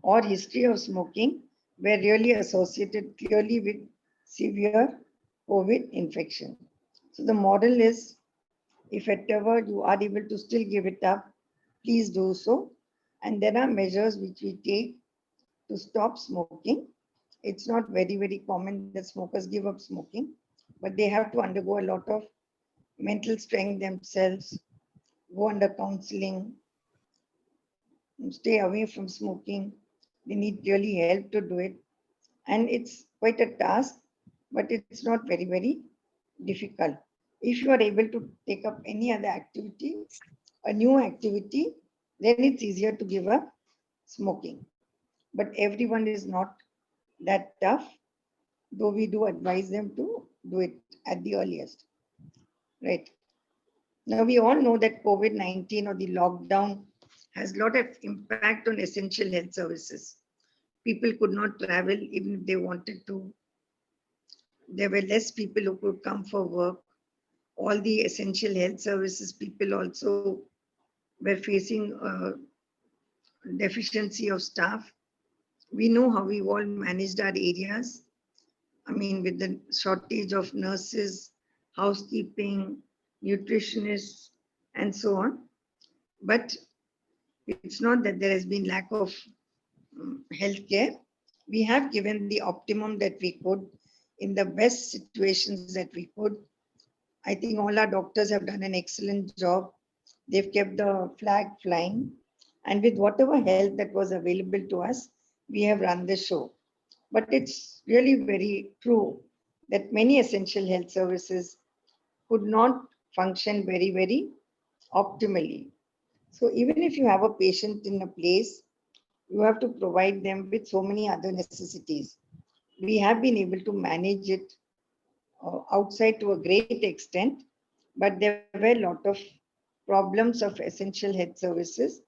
or history of smoking were really associated clearly with severe COVID infection. So the model is, if at ever you are able to still give it up, please do so. And there are measures which we take to stop smoking. It's not very, very common that smokers give up smoking, but they have to undergo a lot of mental strength themselves, go under counseling, stay away from smoking. They need really help to do it. And it's quite a task, but it's not very, very difficult. If you are able to take up any other activity, a new activity, then it's easier to give up smoking. But everyone is not that tough, though we do advise them to do it at the earliest. Right. Now we all know that COVID-19 or the lockdown has a lot of impact on essential health services. People could not travel even if they wanted to. There were less people who could come for work. All the essential health services people also were facing a deficiency of staff. We know how we all managed our areas. I mean, with the shortage of nurses, housekeeping, nutritionists, and so on. But it's not that there has been lack of healthcare. We have given the optimum that we could in the best situations that we could. I think all our doctors have done an excellent job. They've kept the flag flying. And with whatever help that was available to us, we have run the show. But it's really very true that many essential health services could not function very, very optimally. So even if you have a patient in a place, you have to provide them with so many other necessities. We have been able to manage it outside to a great extent, but there were a lot of problems of essential health services,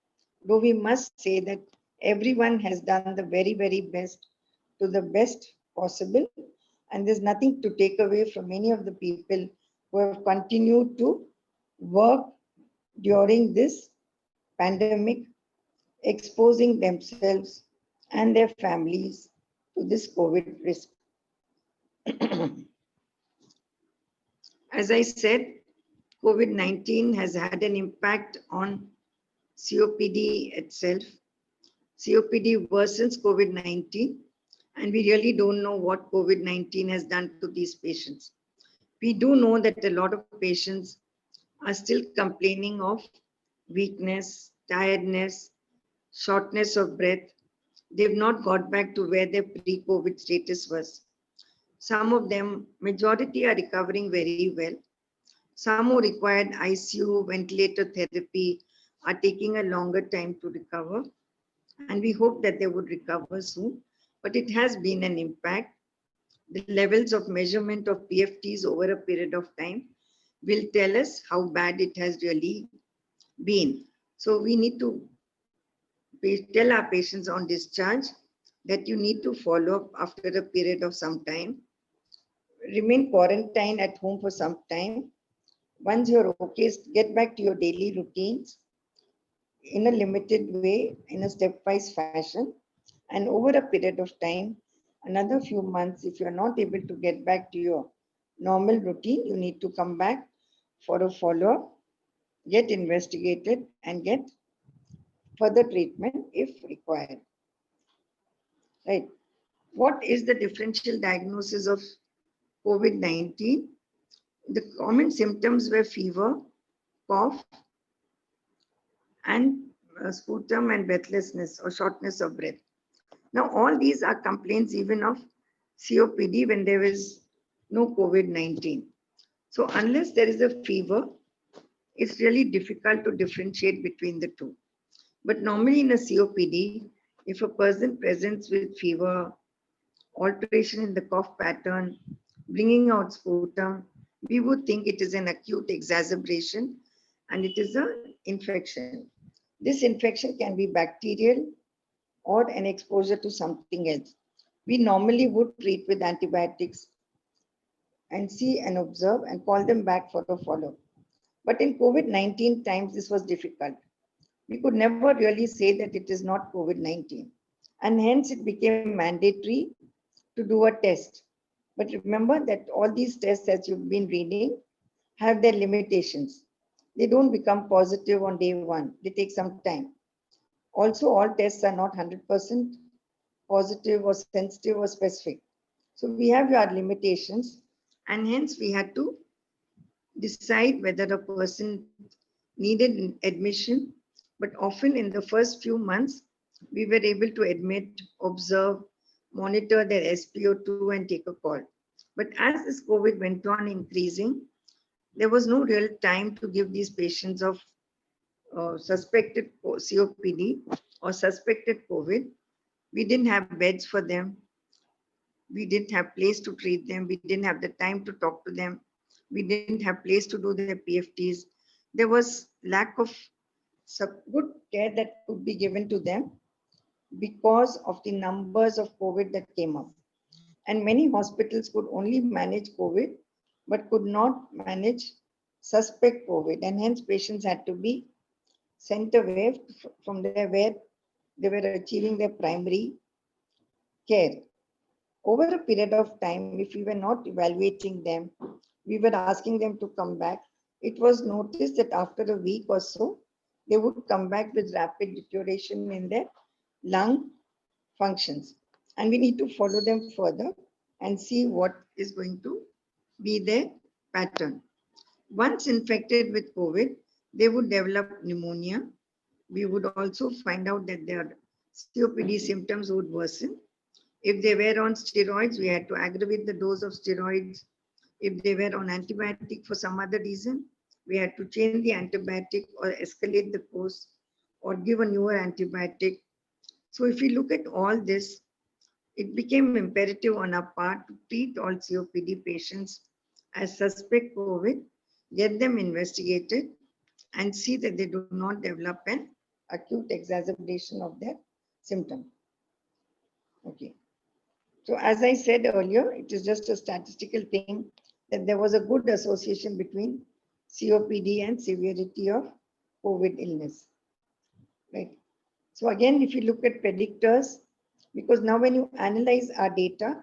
though we must say that everyone has done the very, very best to the best possible, and there's nothing to take away from any of the people who have continued to work during this pandemic, exposing themselves and their families to this COVID risk. As I said, COVID-19 has had an impact on COPD itself. COPD worsens COVID-19, and we really don't know what COVID-19 has done to these patients. We do know that a lot of patients are still complaining of weakness, tiredness, shortness of breath. They've not got back to where their pre-COVID status was. Some of them, majority are recovering very well. Some who required ICU, ventilator therapy are taking a longer time to recover. And we hope that they would recover soon. But it has been an impact. The levels of measurement of PFTs over a period of time will tell us how bad it has really been. So we need to tell our patients on discharge that you need to follow up after a period of some time. Remain quarantined at home for some time. Once you're okay, get back to your daily routines in a limited way, in a stepwise fashion. And over a period of time, another few months, if you're not able to get back to your normal routine, you need to come back for a follow-up get investigated and get further treatment if required. Right. What is the differential diagnosis of COVID-19? The common symptoms were fever, cough, and sputum and breathlessness or shortness of breath. Now, all these are complaints even of COPD when there is no COVID-19. So unless there is a fever, it's really difficult to differentiate between the two. But normally in a COPD, if a person presents with fever, alteration in the cough pattern, bringing out sputum, we would think it is an acute exacerbation and it is an infection. This infection can be bacterial or an exposure to something else. We normally would treat with antibiotics and see and observe and call them back for a follow. But in COVID-19 times, this was difficult. We could never really say that it is not COVID-19. And hence it became mandatory to do a test. But remember that all these tests, as you've been reading, have their limitations. They don't become positive on day one. They take some time. Also, all tests are not 100% positive or sensitive or specific. So we have our limitations, and hence we had to decide whether a person needed admission. But often in the first few months, we were able to admit, observe, monitor their SpO2 and take a call. But as this COVID went on increasing, there was no real time to give these patients of suspected COPD or suspected COVID. We didn't have beds for them. We didn't have place to treat them. We didn't have the time to talk to them. We didn't have place to do their PFTs. There was lack of good care that could be given to them because of the numbers of COVID that came up. And many hospitals could only manage COVID, but could not manage suspect COVID. And hence patients had to be sent away from there where they were achieving their primary care. Over a period of time, if we were not evaluating them, we were asking them to come back. It was noticed that after a week or so, they would come back with rapid deterioration in their lung functions. And we need to follow them further and see what is going to be their pattern. Once infected with COVID, they would develop pneumonia. We would also find out that their COPD symptoms would worsen. If they were on steroids, we had to aggravate the dose of steroids. If they were on antibiotic for some other reason, we had to change the antibiotic or escalate the course or give a newer antibiotic. So if we look at all this, it became imperative on our part to treat all COPD patients as suspect COVID, get them investigated, and see that they do not develop an acute exacerbation of their symptom. Okay. So as I said earlier, it is just a statistical thing that there was a good association between COPD and severity of COVID illness. Right. So again, if you look at predictors, because now when you analyze our data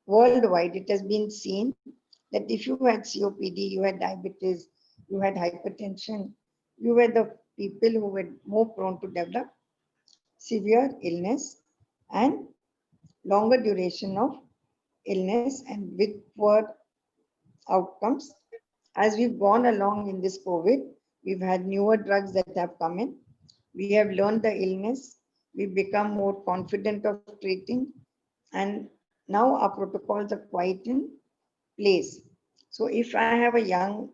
worldwide, it has been seen that if you had COPD, you had diabetes, you had hypertension, you were the people who were more prone to develop severe illness and longer duration of illness and with poor outcomes. As we've gone along in this COVID, we've had newer drugs that have come in. We have learned the illness. We've become more confident of treating. And now our protocols are quite in place. So if I have a young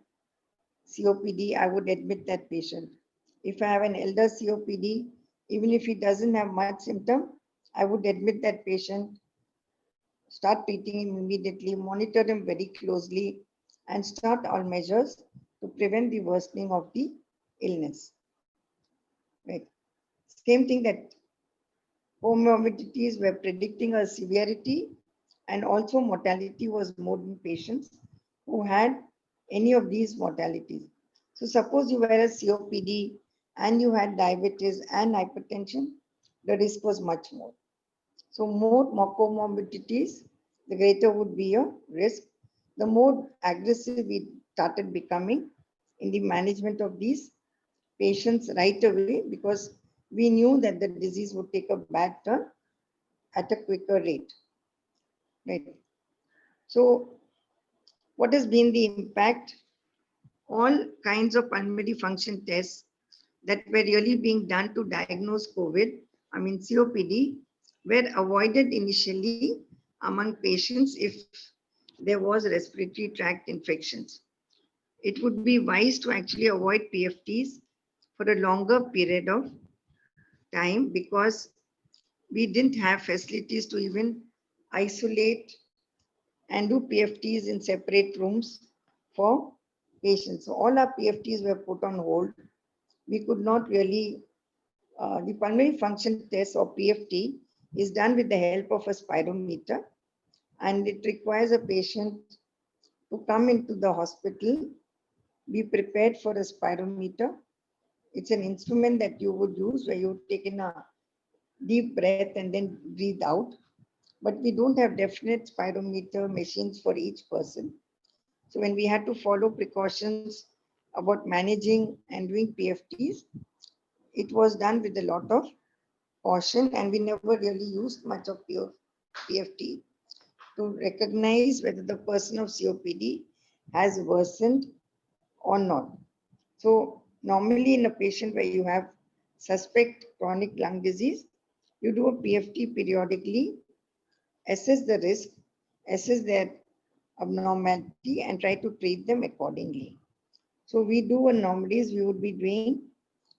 COPD, I would admit that patient. If I have an elder COPD, even if he doesn't have much symptom, I would admit that patient, start treating him immediately, monitor him very closely, and start all measures to prevent the worsening of the illness. Right. Same thing that comorbidities were predicting a severity and also mortality was more in patients who had any of these mortalities. So suppose you were a COPD and you had diabetes and hypertension, the risk was much more. So more comorbidities, the greater would be your risk. The more aggressive we started becoming, in the management of these patients right away, because we knew that the disease would take a bad turn at a quicker rate. Right. So what has been the impact? All kinds of pulmonary function tests that were really being done to diagnose COVID, I mean COPD, were avoided initially among patients if there was respiratory tract infections. It would be wise to actually avoid PFTs for a longer period of time, because we didn't have facilities to even isolate and do PFTs in separate rooms for patients. So all our PFTs were put on hold. We could not really, the pulmonary function test or PFT is done with the help of a spirometer, and it requires a patient to come into the hospital, be prepared for a spirometer. It's an instrument that you would use where you take in a deep breath and then breathe out. But we don't have definite spirometer machines for each person. So when we had to follow precautions about managing and doing PFTs, it was done with a lot of caution, and we never really used much of pure PFT to recognize whether the person of COPD has worsened or not. So normally in a patient where you have suspect chronic lung disease, you do a PFT periodically, assess the risk, assess their abnormality, and try to treat them accordingly. So we do anomalies, we would be doing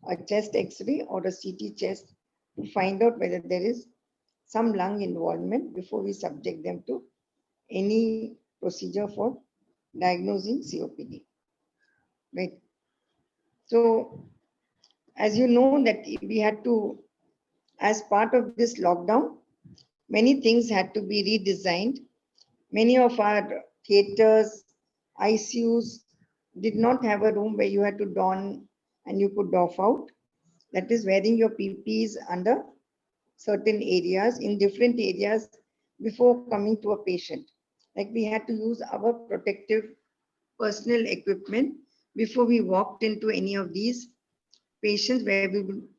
a chest X-ray or a CT chest to find out whether there is some lung involvement before we subject them to any procedure for diagnosing COPD. Right. So as you know that we had to, as part of this lockdown, many things had to be redesigned. Many of our theaters, ICUs did not have a room where you had to don and you could doff out. That is wearing your PPEs under certain areas, in different areas before coming to a patient. Like we had to use our protective personal equipment before we walked into any of these patients where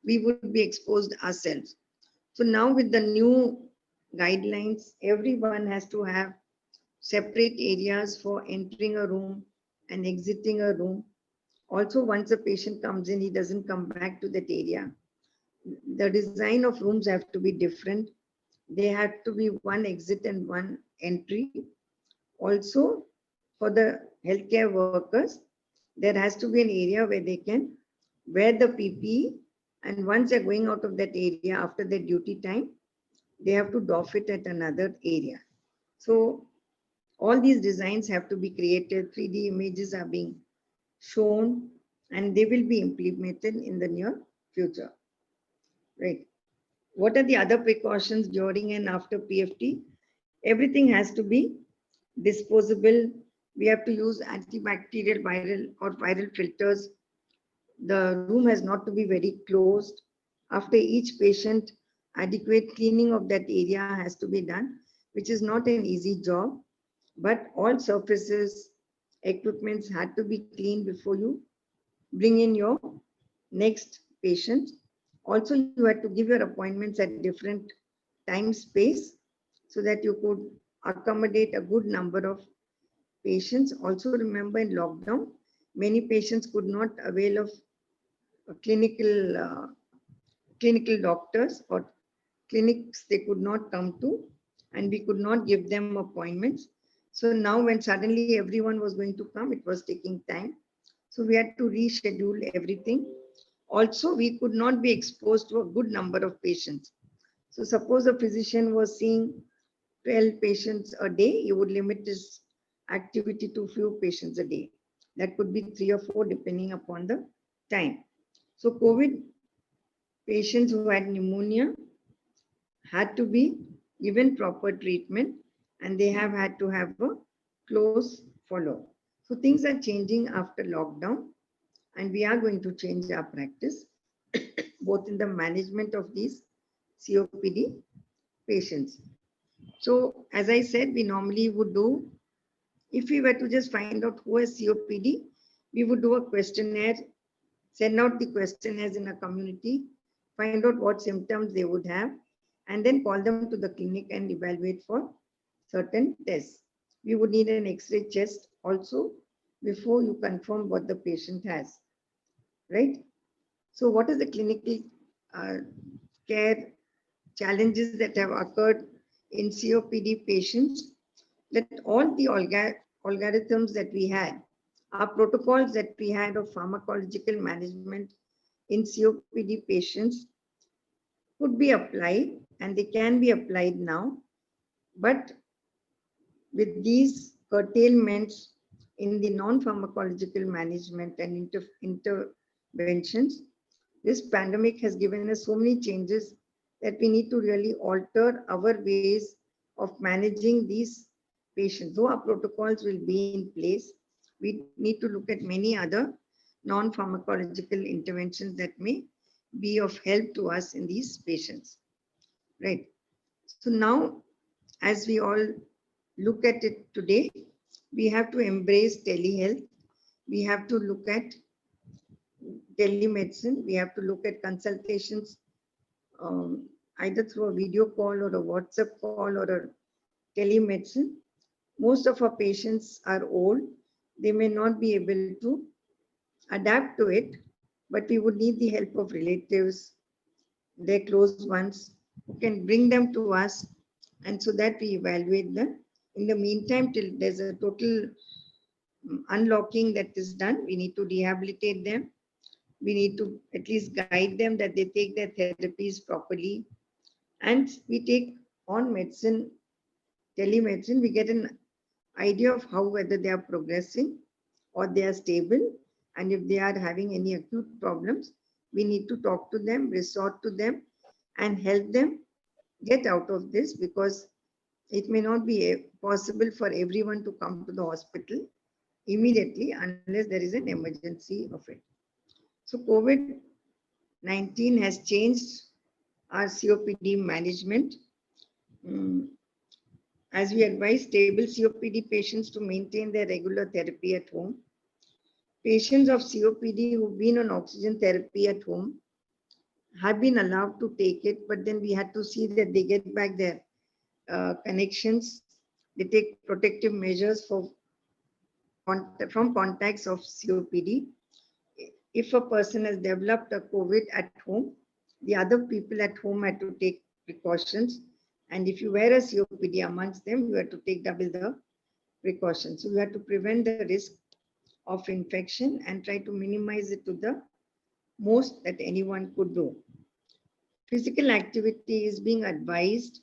we would be exposed ourselves. So now with the new guidelines, everyone has to have separate areas for entering a room and exiting a room. Also, once a patient comes in, he doesn't come back to that area. The design of rooms have to be different. They have to be one exit and one entry. Also, for the healthcare workers, there has to be an area where they can wear the PPE, and once they're going out of that area after their duty time, they have to doff it at another area. So all these designs have to be created, 3D images are being shown, and they will be implemented in the near future. Right. What are the other precautions during and after PFT? Everything has to be disposable. We have to use antibacterial viral filters. The room has not to be very closed. After each patient, adequate cleaning of that area has to be done, which is not an easy job, but all surfaces, equipments had to be cleaned before you bring in your next patient. Also, you had to give your appointments at different time space so that you could accommodate a good number of patients. Also, remember in lockdown, many patients could not avail of clinical doctors or clinics they could not come to, and we could not give them appointments. So now when suddenly everyone was going to come, it was taking time. So we had to reschedule everything. Also, we could not be exposed to a good number of patients. So suppose a physician was seeing 12 patients a day, he would limit his activity to few patients a day. That could be 3 or 4 depending upon the time. So COVID patients who had pneumonia had to be given proper treatment, and they have had to have a close follow. So things are changing after lockdown, and we are going to change our practice both in the management of these COPD patients. So as I said, we normally would do, if we were to just find out who has COPD, we would do a questionnaire, send out the questionnaires in a community, find out what symptoms they would have, and then call them to the clinic and evaluate for certain tests. We would need an X-ray chest also before you confirm what the patient has, right? So what is the clinical care challenges that have occurred in COPD patients? That all the algorithms that we had, our protocols that we had of pharmacological management in COPD patients could be applied, and they can be applied now. But with these curtailments in the non-pharmacological management and interventions, this pandemic has given us so many changes that we need to really alter our ways of managing these patients. Though our protocols will be in place, we need to look at many other non-pharmacological interventions that may be of help to us in these patients, right? So now, as we all look at it today, we have to embrace telehealth. We have to look at telemedicine. We have to look at consultations either through a video call or a WhatsApp call or a telemedicine. Most of our patients are old. They may not be able to adapt to it, but we would need the help of relatives, their close ones, who can bring them to us, and so that we evaluate them. In the meantime, till there's a total unlocking that is done, we need to rehabilitate them. We need to at least guide them that they take their therapies properly. And we take on medicine, telemedicine, we get an idea of how whether they are progressing or they are stable. And if they are having any acute problems, we need to talk to them, resort to them, and help them get out of this, because it may not be possible for everyone to come to the hospital immediately unless there is an emergency of it. So COVID-19 has changed our COPD management. As we advise stable COPD patients to maintain their regular therapy at home. Patients of COPD who've been on oxygen therapy at home have been allowed to take it, but then we had to see that they get back their connections. They take protective measures from contacts of COPD. If a person has developed a COVID at home, the other people at home had to take precautions. And if you were a COPD amongst them, you had to take double the precautions. So you had to prevent the risk of infection and try to minimize it to the most that anyone could do. Physical activity is being advised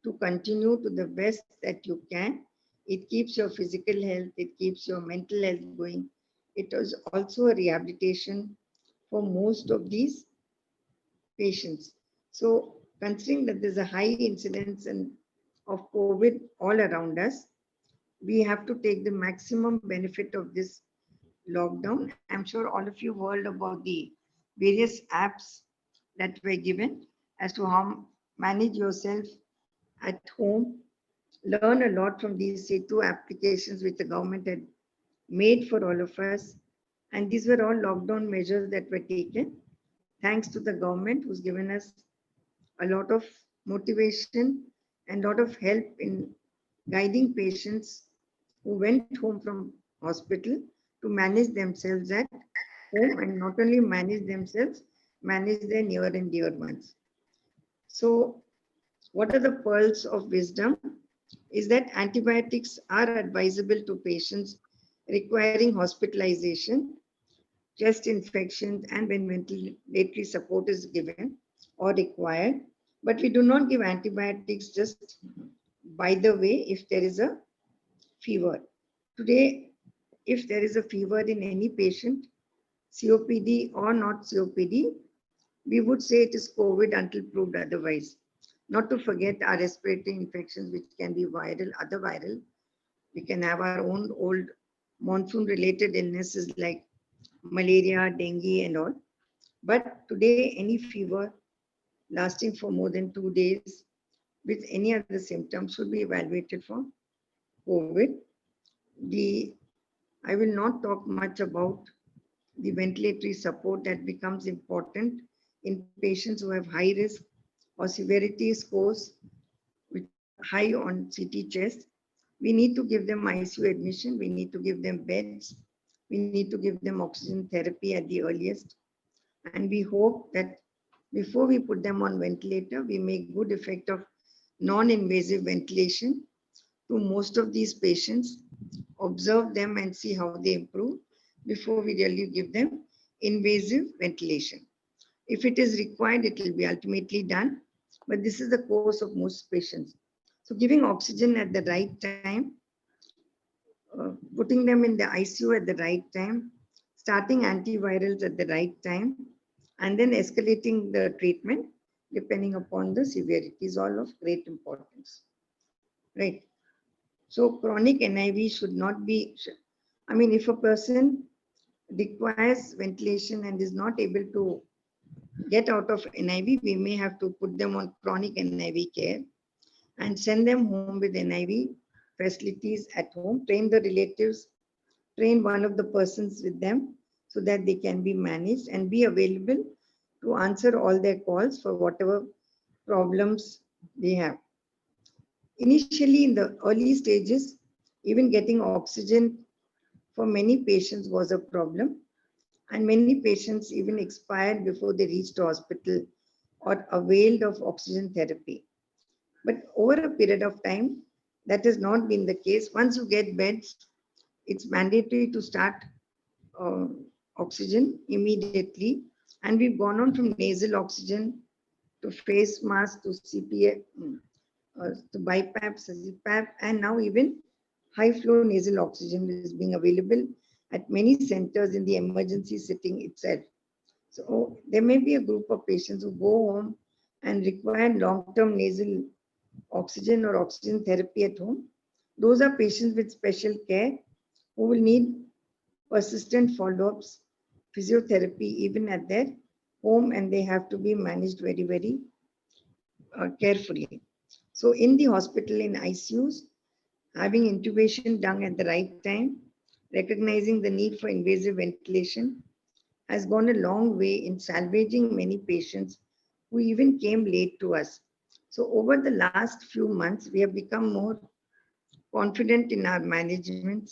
to continue to the best that you can. It keeps your physical health, it keeps your mental health going. It is also a rehabilitation for most of these patients. So considering that there's a high incidence of COVID all around us, we have to take the maximum benefit of this lockdown. I'm sure all of you heard about the various apps that were given as to how manage yourself at home. Learn a lot from these two applications which the government had made for all of us. And these were all lockdown measures that were taken thanks to the government, who's given us a lot of motivation and a lot of help in guiding patients who went home from hospital to manage themselves at home, and not only manage themselves, manage their near and dear ones. So what are the pearls of wisdom? Is that antibiotics are advisable to patients requiring hospitalization, chest infections, and when ventilatory support is given or required. But we do not give antibiotics just by the way if there is a fever. Today, if there is a fever in any patient, COPD or not COPD, we would say it is COVID until proved otherwise. Not to forget our respiratory infections, which can be viral, other viral. We can have our own old monsoon-related illnesses like malaria, dengue, and all. But today, any fever lasting for more than 2 days with any other symptoms should be evaluated for COVID. The I will not talk much about the ventilatory support that becomes important in patients who have high risk or severity scores which are high on CT chest. We need to give them ICU admission. We need to give them beds. We need to give them oxygen therapy at the earliest. And we hope that before we put them on ventilator, we make good effect of non-invasive ventilation to most of these patients, observe them and see how they improve before we really give them invasive ventilation. If it is required, it will be ultimately done, but this is the course of most patients. So giving oxygen at the right time, putting them in the ICU at the right time, starting antivirals at the right time, and then escalating the treatment depending upon the severity is all of great importance. Right. So chronic NIV should not be, I mean, if a person requires ventilation and is not able to get out of NIV, we may have to put them on chronic NIV care and send them home with NIV facilities at home, train the relatives, train one of the persons with them so that they can be managed and be available to answer all their calls for whatever problems they have. Initially, in the early stages, even getting oxygen for many patients was a problem, and many patients even expired before they reached hospital or availed of oxygen therapy. But over a period of time, that has not been the case. Once you get beds, it's mandatory to start oxygen immediately. And we've gone on from nasal oxygen to face mask to CPAP, to BiPAP, CPAP, and now even high flow nasal oxygen is being available at many centers in the emergency setting itself. So there may be a group of patients who go home and require long-term nasal oxygen or oxygen therapy at home. Those are patients with special care who will need persistent follow-ups, physiotherapy even at their home, and they have to be managed very, very carefully. So in the hospital, in ICUs, having intubation done at the right time, recognizing the need for invasive ventilation has gone a long way in salvaging many patients who even came late to us. So over the last few months, we have become more confident in our management.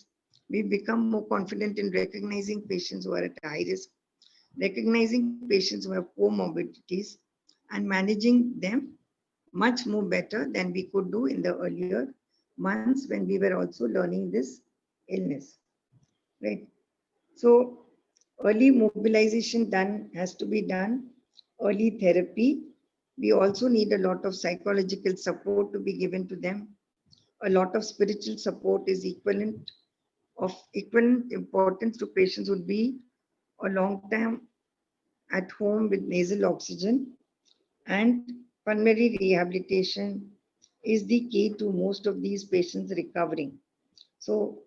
We've become more confident in recognizing patients who are at high risk, recognizing patients who have comorbidities, and managing them much more better than we could do in the earlier months when we were also learning this illness. Right. So early mobilization has to be done, early therapy. We also need a lot of psychological support to be given to them. A lot of spiritual support is of equivalent importance to patients would be a long time at home with nasal oxygen, and pulmonary rehabilitation is the key to most of these patients recovering. So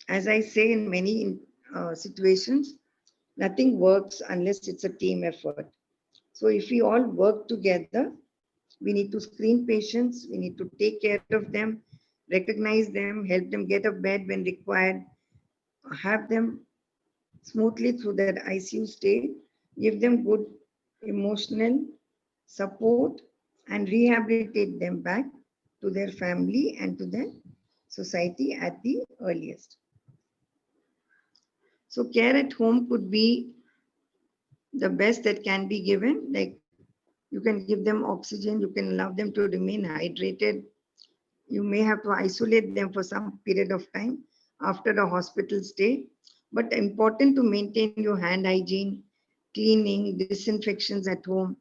as I say in many situations, nothing works unless it's a team effort. So if we all work together, we need to screen patients, we need to take care of them, recognize them, help them get a bed when required, have them smoothly through their ICU stay, give them good emotional support, and rehabilitate them back to their family and to their society at the earliest. So care at home could be the best that can be given. Like you can give them oxygen, you can allow them to remain hydrated. You may have to isolate them for some period of time after a hospital stay, but important to maintain your hand hygiene, cleaning, disinfections at home.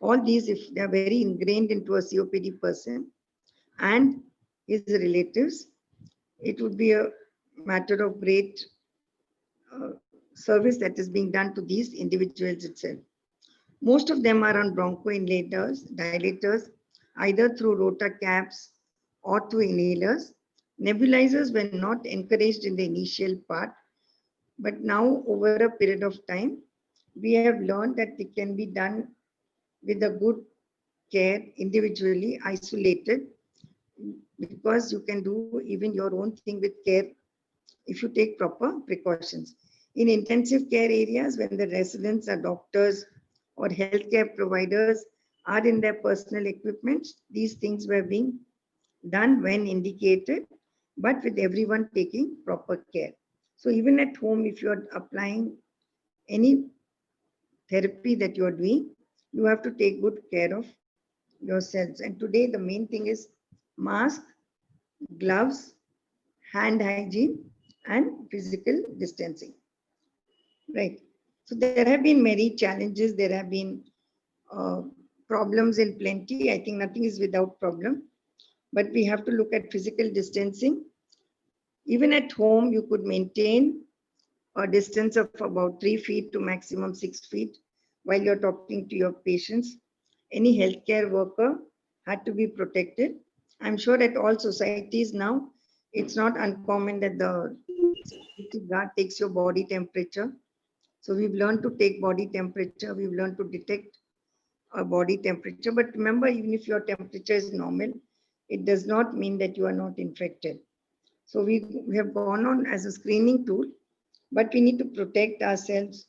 All these, if they are very ingrained into a COPD person and his relatives, it would be a matter of great service that is being done to these individuals itself. Most of them are on bronchodilators, either through rota caps or through inhalers. Nebulizers were not encouraged in the initial part, but now over a period of time, we have learned that it can be done with a good care, individually isolated, because you can do even your own thing with care if you take proper precautions. In intensive care areas, when the residents are doctors or healthcare providers are in their personal equipment, these things were being done when indicated, but with everyone taking proper care. So even at home, if you are applying any therapy that you are doing, you have to take good care of yourselves. And today the main thing is mask, gloves, hand hygiene, and physical distancing. Right. So there have been many challenges. There have been uh, problems in plenty. I think nothing is without problem, but we have to look at physical distancing. Even at home, you could maintain a distance of about 3 feet to maximum 6 feet while you're talking to your patients. Any healthcare worker had to be protected. I'm sure at all societies now, it's not uncommon that the security guard takes your body temperature. So we've learned to take body temperature. We've learned to detect a body temperature. But remember, even if your temperature is normal, it does not mean that you are not infected. So we have gone on as a screening tool, but we need to protect ourselves.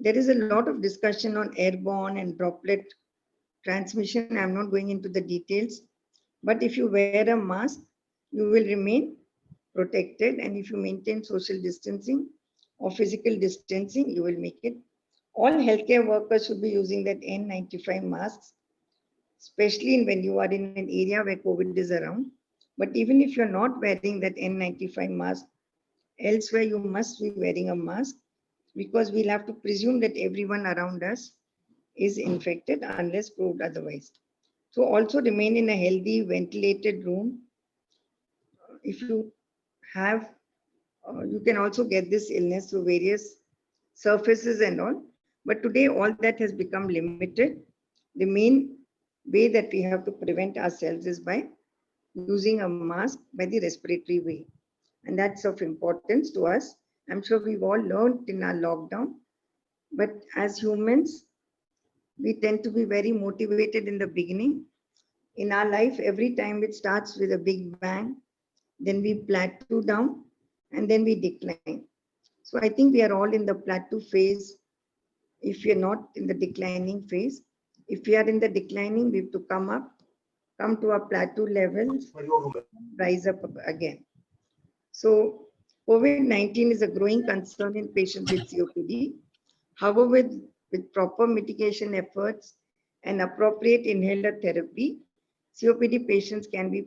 There is a lot of discussion on airborne and droplet transmission. I'm not going into the details, but if you wear a mask, you will remain protected. And if you maintain social distancing or physical distancing, you will make it. All healthcare workers should be using that N95 masks, especially when you are in an area where COVID is around. But even if you're not wearing that N95 mask, elsewhere you must be wearing a mask, because we'll have to presume that everyone around us is infected unless proved otherwise. So also remain in a healthy ventilated room. If you have, you can also get this illness through various surfaces and all. But today all that has become limited. The main way that we have to prevent ourselves is by using a mask by the respiratory way. And that's of importance to us. I'm sure we've all learned in our lockdown. But as humans, we tend to be very motivated in the beginning. In our life, every time it starts with a big bang, then we plateau down, and then we decline. So I think we are all in the plateau phase. If we are not in the declining phase, if we are in the declining, we have to come up, come to a plateau level, rise up again. So COVID-19 is a growing concern in patients with COPD. However, with proper mitigation efforts and appropriate inhaler therapy, COPD patients can be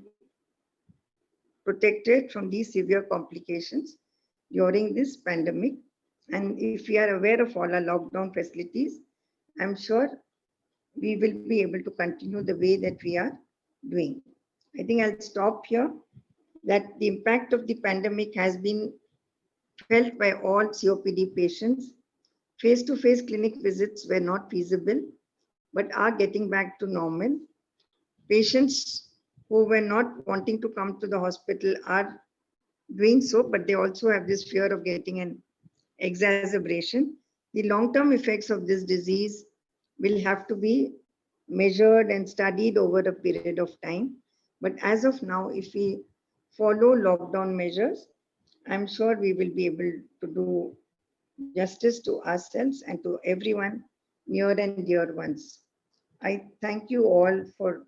protected from these severe complications during this pandemic. And if we are aware of all our lockdown facilities, I'm sure we will be able to continue the way that we are doing. I think I'll stop here. That the impact of the pandemic has been felt by all COPD patients. Face-to-face clinic visits were not feasible, but are getting back to normal. Patients who were not wanting to come to the hospital are doing so, but they also have this fear of getting an exacerbation. The long-term effects of this disease will have to be measured and studied over a period of time. But as of now, if we follow lockdown measures, I'm sure we will be able to do justice to ourselves and to everyone near and dear ones. I thank you all for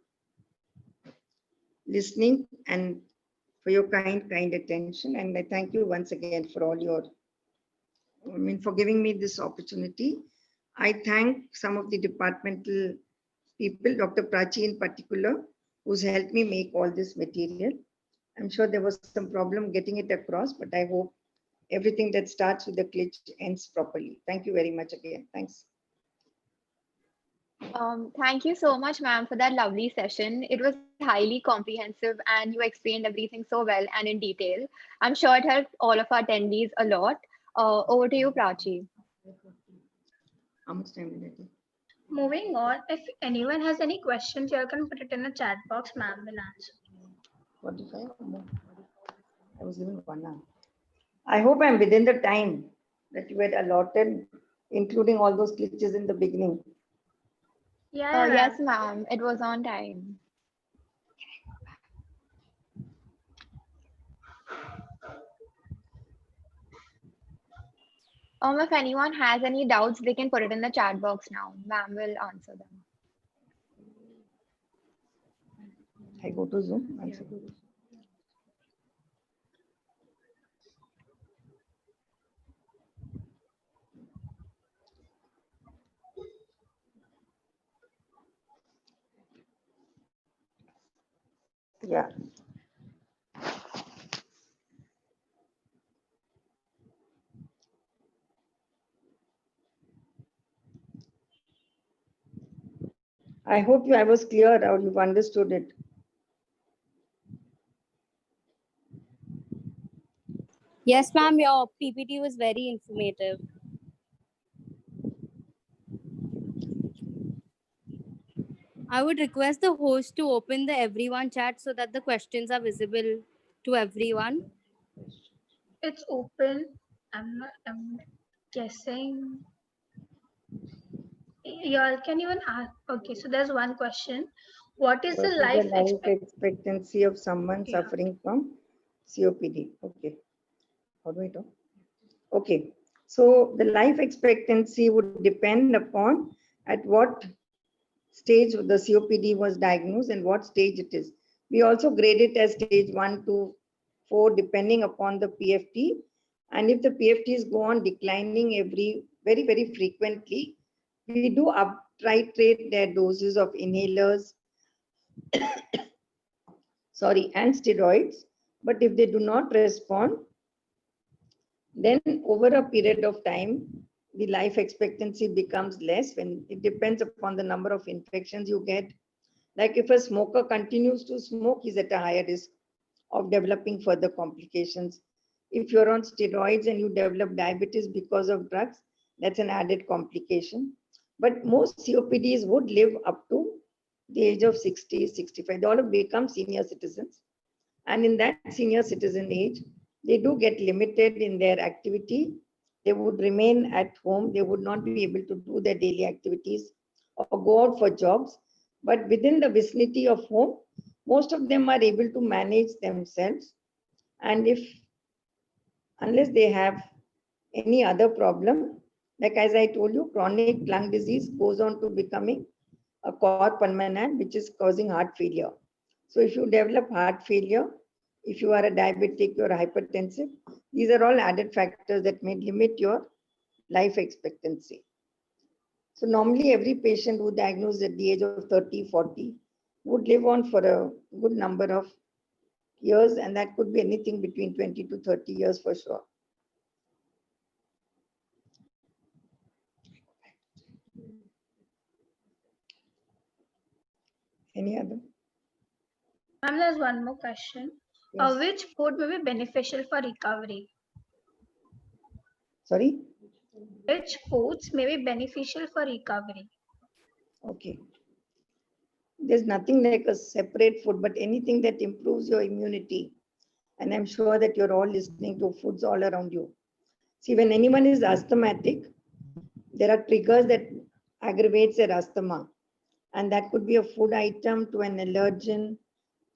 listening and for your kind attention. And I thank you once again for all your, for giving me this opportunity. I thank some of the departmental people, Dr. Prachi in particular, who's helped me make all this material. I'm sure there was some problem getting it across, but I hope everything that starts with a glitch ends properly. Thank you very much again. Thanks. Thank you so much, ma'am, for that lovely session. It was highly comprehensive and you explained everything so well and in detail. I'm sure it helped all of our attendees a lot. Over to you, Prachi. How much time did I take? Moving on, if anyone has any questions, you can put it in the chat box, ma'am will answer. 45 or more? I was given 1 hour. I hope I'm within the time that you had allotted, including all those glitches in the beginning. Yeah, Yes, ma'am, it was on time. If anyone has any doubts, they can put it in the chat box now. Ma'am will answer them. I go to Zoom. One second. Yeah. I hope I was clear or you've understood it. Yes, ma'am, your PPT was very informative. I would request the host to open the everyone chat so that the questions are visible to everyone. It's open. I'm guessing. Y'all can even ask. Okay, so there's one question. What is the What is the life life expectancy? expectancy of someone Yeah. suffering from COPD? Okay. How do I talk? Okay. So the life expectancy would depend upon at what stage the COPD was diagnosed and what stage it is. We also grade it as stage 1 to 4 depending upon the PFT. And if the PFTs go on declining very frequently, we do up titrate their doses of inhalers, and steroids. But if they do not respond, then over a period of time, the life expectancy becomes less when it depends upon the number of infections you get. Like if a smoker continues to smoke, he's at a higher risk of developing further complications. If you're on steroids and you develop diabetes because of drugs, that's an added complication. But most COPDs would live up to the age of 60, 65. They all have become senior citizens. And in that senior citizen age, they do get limited in their activity. They would remain at home. They would not be able to do their daily activities or go out for jobs. But within the vicinity of home, most of them are able to manage themselves. And unless they have any other problem, like as I told you, chronic lung disease goes on to becoming a cor pulmonale, which is causing heart failure. So if you develop heart failure, if you are a diabetic or hypertensive, these are all added factors that may limit your life expectancy. So normally every patient who diagnosed at the age of 30, 40 would live on for a good number of years, and that could be anything between 20 to 30 years for sure. Any other? Ma'am, there's one more question. Yes. Which food may be beneficial for recovery? Sorry? Which foods may be beneficial for recovery? Okay. There's nothing like a separate food, but anything that improves your immunity. And I'm sure that you're all listening to foods all around you. See, when anyone is asthmatic, there are triggers that aggravates their asthma. And that could be a food item to an allergen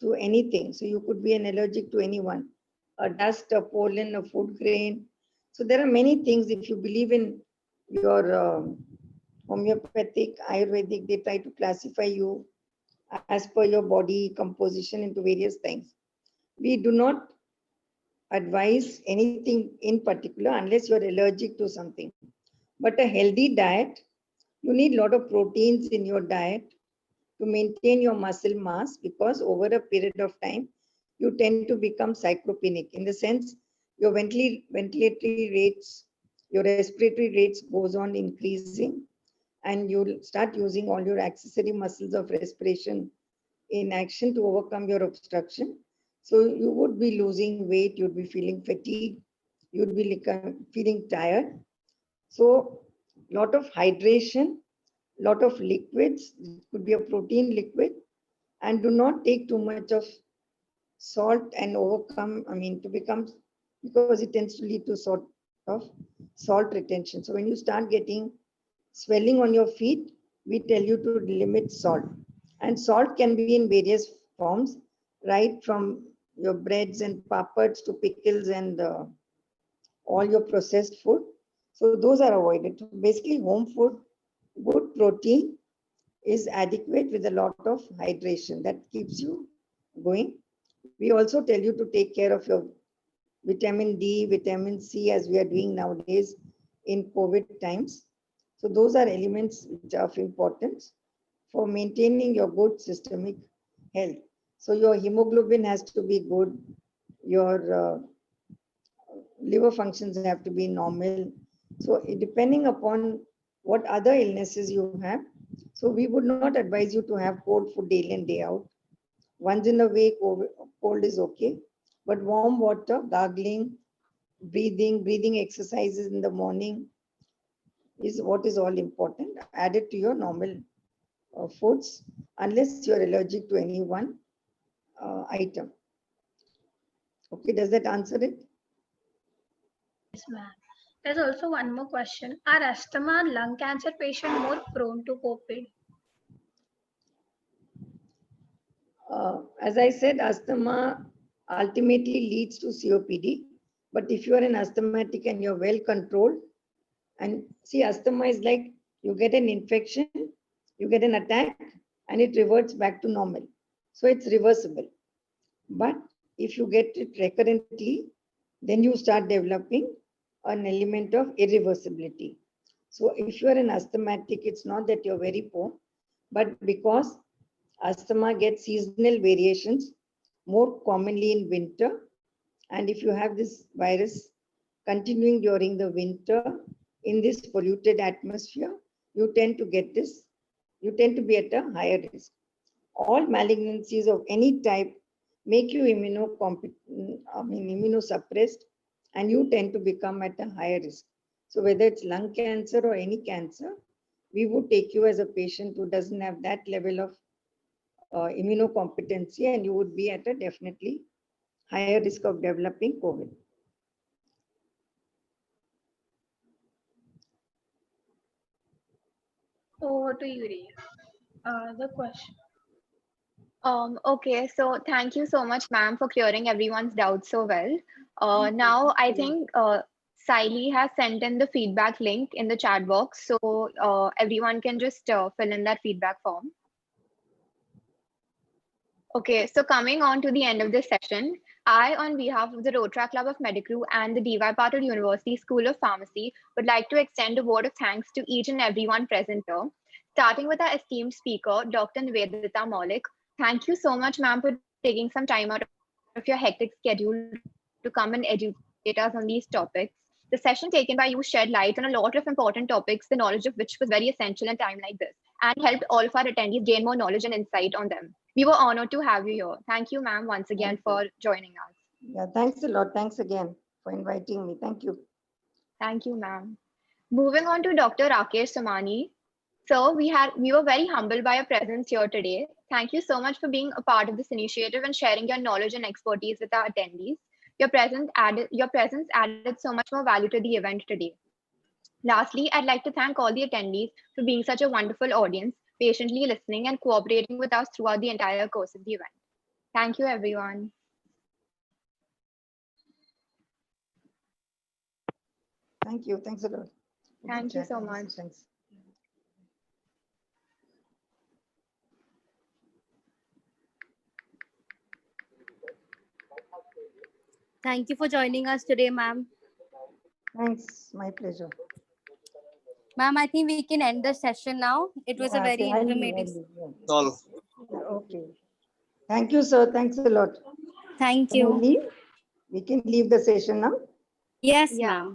to anything. So you could be an allergic to anyone, a dust, a pollen, a food grain. So there are many things. If you believe in your homeopathic, Ayurvedic, they try to classify you as per your body composition into various things. We do not advise anything in particular unless you're allergic to something. But a healthy diet, you need a lot of proteins in your diet to maintain your muscle mass, because over a period of time, you tend to become sarcopenic, in the sense your ventilatory rates, your respiratory rates goes on increasing, and you'll start using all your accessory muscles of respiration in action to overcome your obstruction. So you would be losing weight, you'd be feeling fatigued, you'd be feeling tired. So lot of hydration, lot of liquids, it could be a protein liquid, and do not take too much of salt and because it tends to lead to sort of salt retention. So when you start getting swelling on your feet, we tell you to limit salt. And salt can be in various forms, right from your breads and papads to pickles and all your processed food. So those are avoided. So basically, home food, good protein is adequate with a lot of hydration that keeps you going. We also tell you to take care of your vitamin D, vitamin C, as we are doing nowadays in COVID times. So those are elements which are of importance for maintaining your good systemic health. So your hemoglobin has to be good, your liver functions have to be normal. So depending upon what other illnesses you have, so we would not advise you to have cold food day in, day out. Once in a week, cold is okay, but warm water, gargling, breathing exercises in the morning is what is all important. Add it to your normal foods, unless you're allergic to any one item. Okay, does that answer it? Yes, ma'am. There's also one more question. Are asthma and lung cancer patients more prone to COVID? As I said, asthma ultimately leads to COPD. But if you are an asthmatic and you're well controlled, and see, asthma is like you get an infection, you get an attack, and it reverts back to normal. So it's reversible. But if you get it recurrently, then you start developing an element of irreversibility. So if you are an asthmatic, it's not that you're very poor, but because asthma gets seasonal variations more commonly in winter. And if you have this virus continuing during the winter in this polluted atmosphere, you tend to get this, you tend to be at a higher risk. All malignancies of any type make you immunosuppressed, and you tend to become at a higher risk. So whether it's lung cancer or any cancer, we would take you as a patient who doesn't have that level of immunocompetency, and you would be at a definitely higher risk of developing COVID. Over to you, Riya. The question. Okay, so thank you so much, ma'am, for clearing everyone's doubts so well. Now, I think Siley has sent in the feedback link in the chat box, so everyone can just fill in that feedback form. Okay, so coming on to the end of this session, I, on behalf of the Rotary Club of Medicrew and the D.Y. Patil University School of Pharmacy, would like to extend a word of thanks to each and everyone present here, starting with our esteemed speaker, Dr. Nivedita Maulik. Thank you so much, ma'am, for taking some time out of your hectic schedule to come and educate us on these topics. The session taken by you shed light on a lot of important topics, the knowledge of which was very essential in a time like this, and helped all of our attendees gain more knowledge and insight on them. We were honored to have you here. Thank you, ma'am, once again for joining us. Yeah, thanks a lot. Thanks again for inviting me. Thank you. Thank you, ma'am. Moving on to Dr. Rakesh Samani. So we were very humbled by your presence here today. Thank you so much for being a part of this initiative and sharing your knowledge and expertise with our attendees. Your presence added so much more value to the event today. Lastly, I'd like to thank all the attendees for being such a wonderful audience, patiently listening and cooperating with us throughout the entire course of the event. Thank you, everyone. Thank you. Thanks a lot. Thank you so much. Thanks. Thank you for joining us today, ma'am. Thanks. My pleasure. Ma'am, I think we can end the session now. It was a very informative. Okay. Thank you, sir. Thanks a lot. Thank Can we you. leave? We can leave the session now. Yes, ma'am.